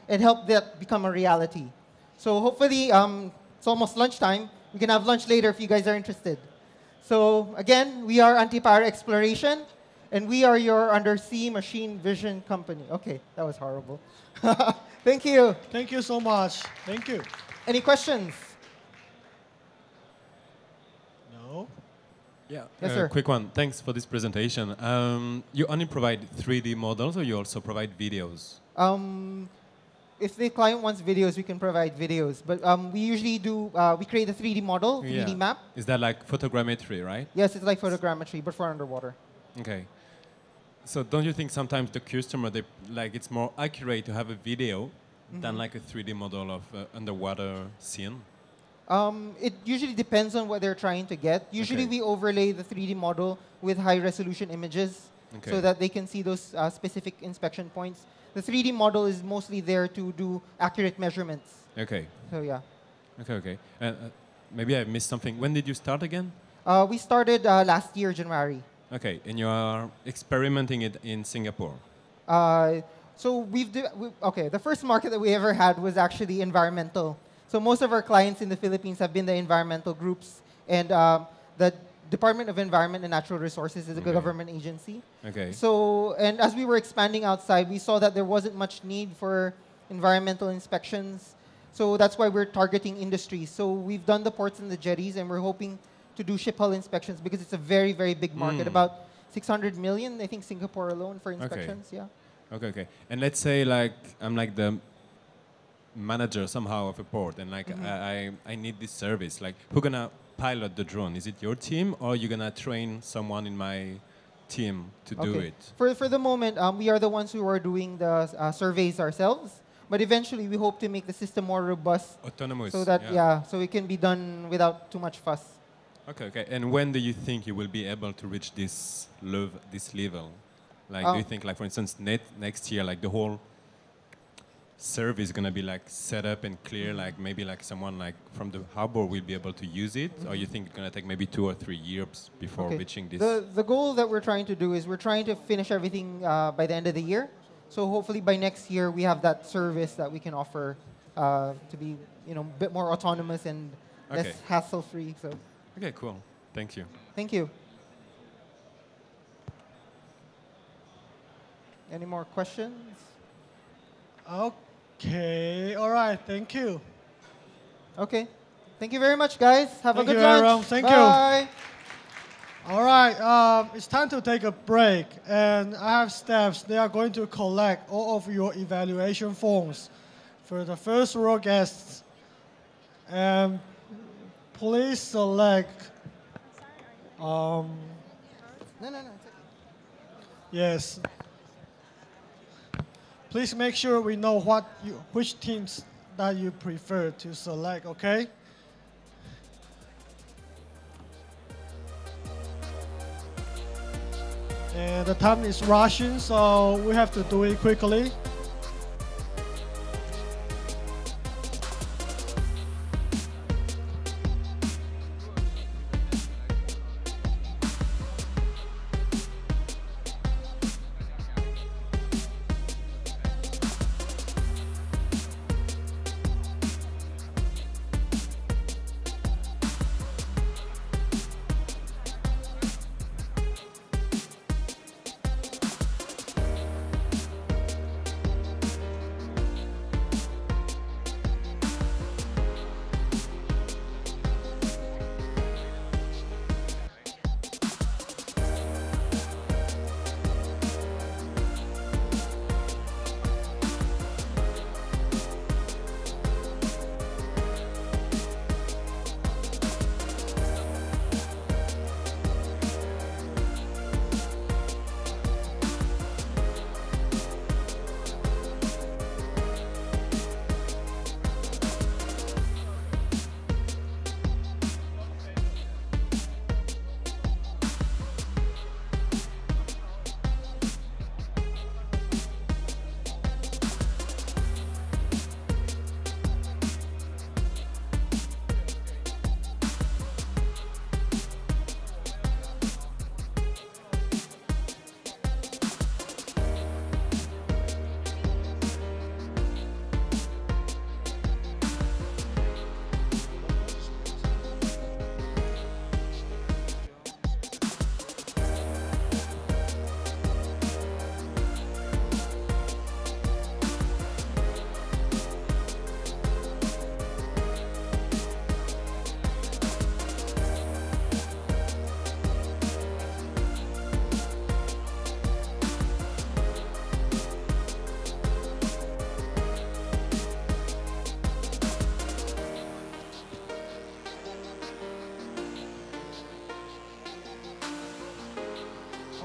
and help that become a reality. So hopefully, it's almost lunchtime. We can have lunch later if you guys are interested. So again, we are Antipara Exploration, and we are your undersea machine vision company. Okay, that was horrible. Thank you. Thank you so much. Thank you. Any questions? No. Yeah. Yes, sir. Quick one. Thanks for this presentation. You only provide 3D models, or you also provide videos? If the client wants videos, we can provide videos. But we usually do, we create a 3D model, 3D map. Is that like photogrammetry, right? Yes, it's like photogrammetry, but for underwater. Okay. So don't you think sometimes the customer, it's more accurate to have a video than like a 3D model of underwater scene? It usually depends on what they're trying to get. Usually we overlay the 3D model with high-resolution images so that they can see those specific inspection points. The 3D model is mostly there to do accurate measurements. Okay. So yeah. Okay. Maybe I missed something. When did you start again? We started last year, January. Okay, and you are experimenting it in Singapore. So the first market that we ever had was actually environmental. So most of our clients in the Philippines have been the environmental groups, and the Department of Environment and Natural Resources is a government agency. Okay. So, and as we were expanding outside, we saw that there wasn't much need for environmental inspections. So that's why we're targeting industries. So we've done the ports and the jetties, and we're hoping to do ship hull inspections because it's a very, very big market. About 600 million, I think, Singapore alone for inspections. Okay. Yeah. Okay. And let's say I'm like the manager somehow of a port, and I need this service. Like, who gonna pilot the drone? Is it your team, or are you gonna train someone in my team to do it? For the moment, we are the ones who are doing the surveys ourselves. But eventually, we hope to make the system more robust, autonomous, so that so it can be done without too much fuss. Okay. And when do you think you will be able to reach this level? Like, do you think, like, for instance, next year, like the whole service is gonna be like set up and clear, like maybe like someone like from the harbor will be able to use it, or you think it's gonna take maybe 2 or 3 years before reaching this? The goal that we're trying to do is we're trying to finish everything by the end of the year. So hopefully by next year we have that service that we can offer to be a bit more autonomous and less hassle-free. So. Okay, cool. Thank you. Thank you. Any more questions? Okay. All right. Thank you. Okay. Thank you very much, guys. Have a good lunch. lunch. Thank Bye. you. All right, it's time to take a break, and I have staffs. They are going to collect all of your evaluation forms for the first row guests. And please select. No, no, no. Yes. Please make sure we know which teams that you prefer to select, okay? And the time is rushing, so we have to do it quickly.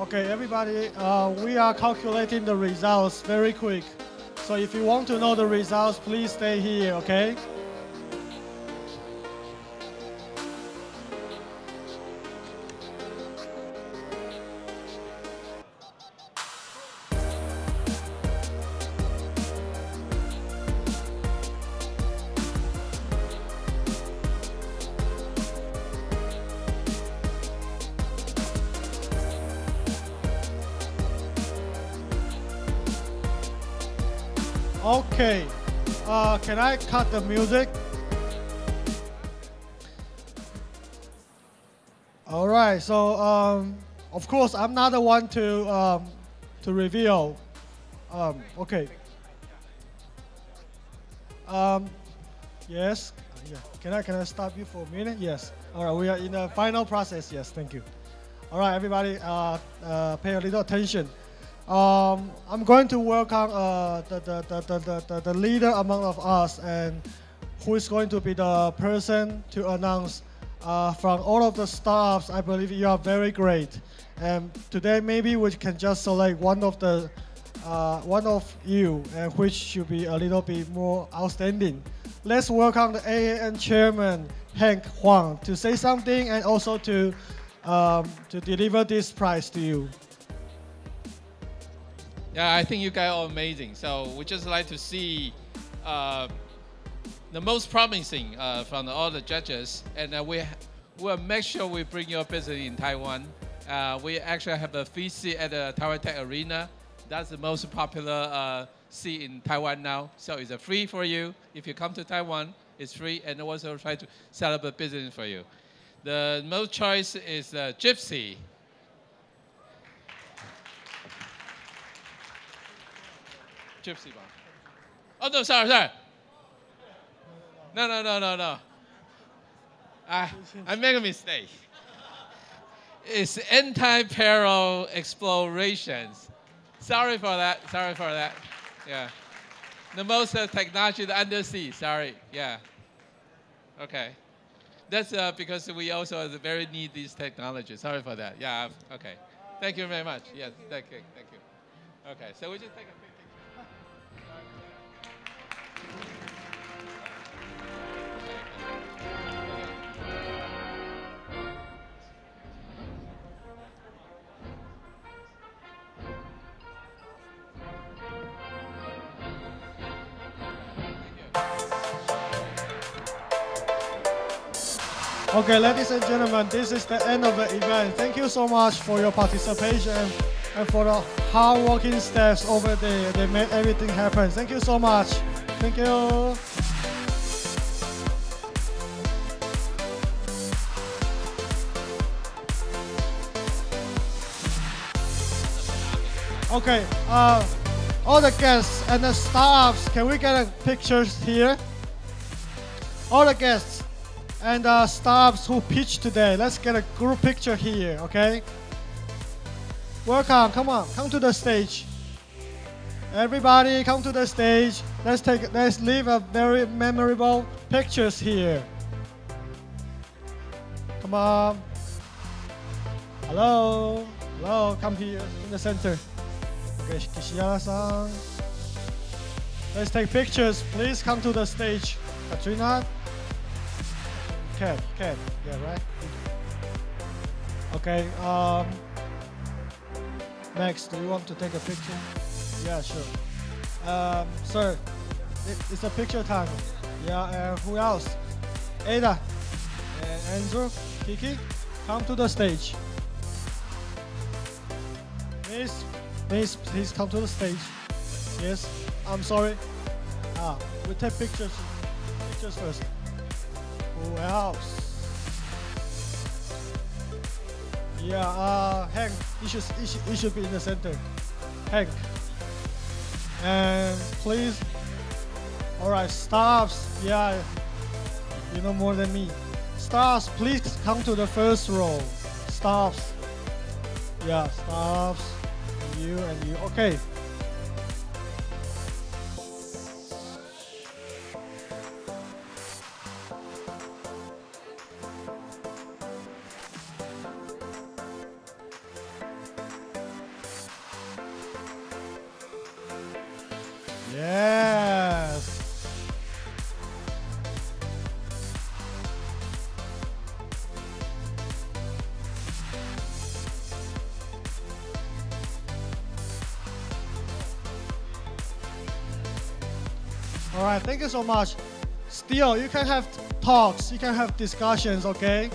Okay, everybody, we are calculating the results very quick. So if you want to know the results, please stay here, okay? Okay, can I cut the music? All right, so of course I'm not the one to reveal. Okay. Yes. Yeah. Can I stop you for a minute? Yes. All right. We are in the final process. Yes. Thank you. All right, everybody. Pay a little attention. I'm going to welcome the leader among of us, and who is going to be the person to announce from all of the startups. I believe you are very great, and today maybe we can just select one of you, and which should be a little bit more outstanding. Let's welcome the AAN chairman Hank Huang to say something and also to deliver this prize to you. Yeah, I think you guys are amazing. So we just like to see the most promising from all the judges, and we will make sure we bring your business in Taiwan. We actually have a free seat at the Taiwan Tech Arena. That's the most popular seat in Taiwan now. So it's free for you. If you come to Taiwan, it's free, and also try to set up a business for you. The most choice is Gypsy. Gypsy bar. Oh, no, sorry. No. I made a mistake. It's anti-peril explorations. Sorry for that. Sorry for that. Yeah. The most technology the undersea. Sorry. Yeah. Okay. That's because we also very need these technologies. Sorry for that. Yeah. Okay. Thank you very much. Yes. Thank you. Thank you. Okay. So we just take a picture. Okay, ladies and gentlemen, this is the end of the event. Thank you so much for your participation and for the hard-working staffs over there. They made everything happen. Thank you so much. Thank you. Okay, all the guests and the staffs, can we get a pictures here? All the guests and staffs who pitched today, let's get a group picture here, okay? Welcome, come on, come to the stage. Everybody come to the stage. Let's leave a very memorable pictures here. Come on. Hello, hello, come here in the center. Okay, Kishiyama-san. Let's take pictures. Please come to the stage. Katrina. Cat, yeah, right? Okay, next, do you want to take a picture? Yeah, sure. Sir, it's a picture time. Yeah, who else? Ada, Andrew, Kiki, come to the stage. Miss, please come to the stage. Yes, I'm sorry. We take pictures first. Who else? Yeah, Hank, he should be in the center. Hank. And please, all right, staffs, yeah, you know more than me. Staffs, please come to the first row. Staffs, yeah, staffs, you and you, okay. Yes. All right, thank you so much. Still, you can have talks, you can have discussions, okay?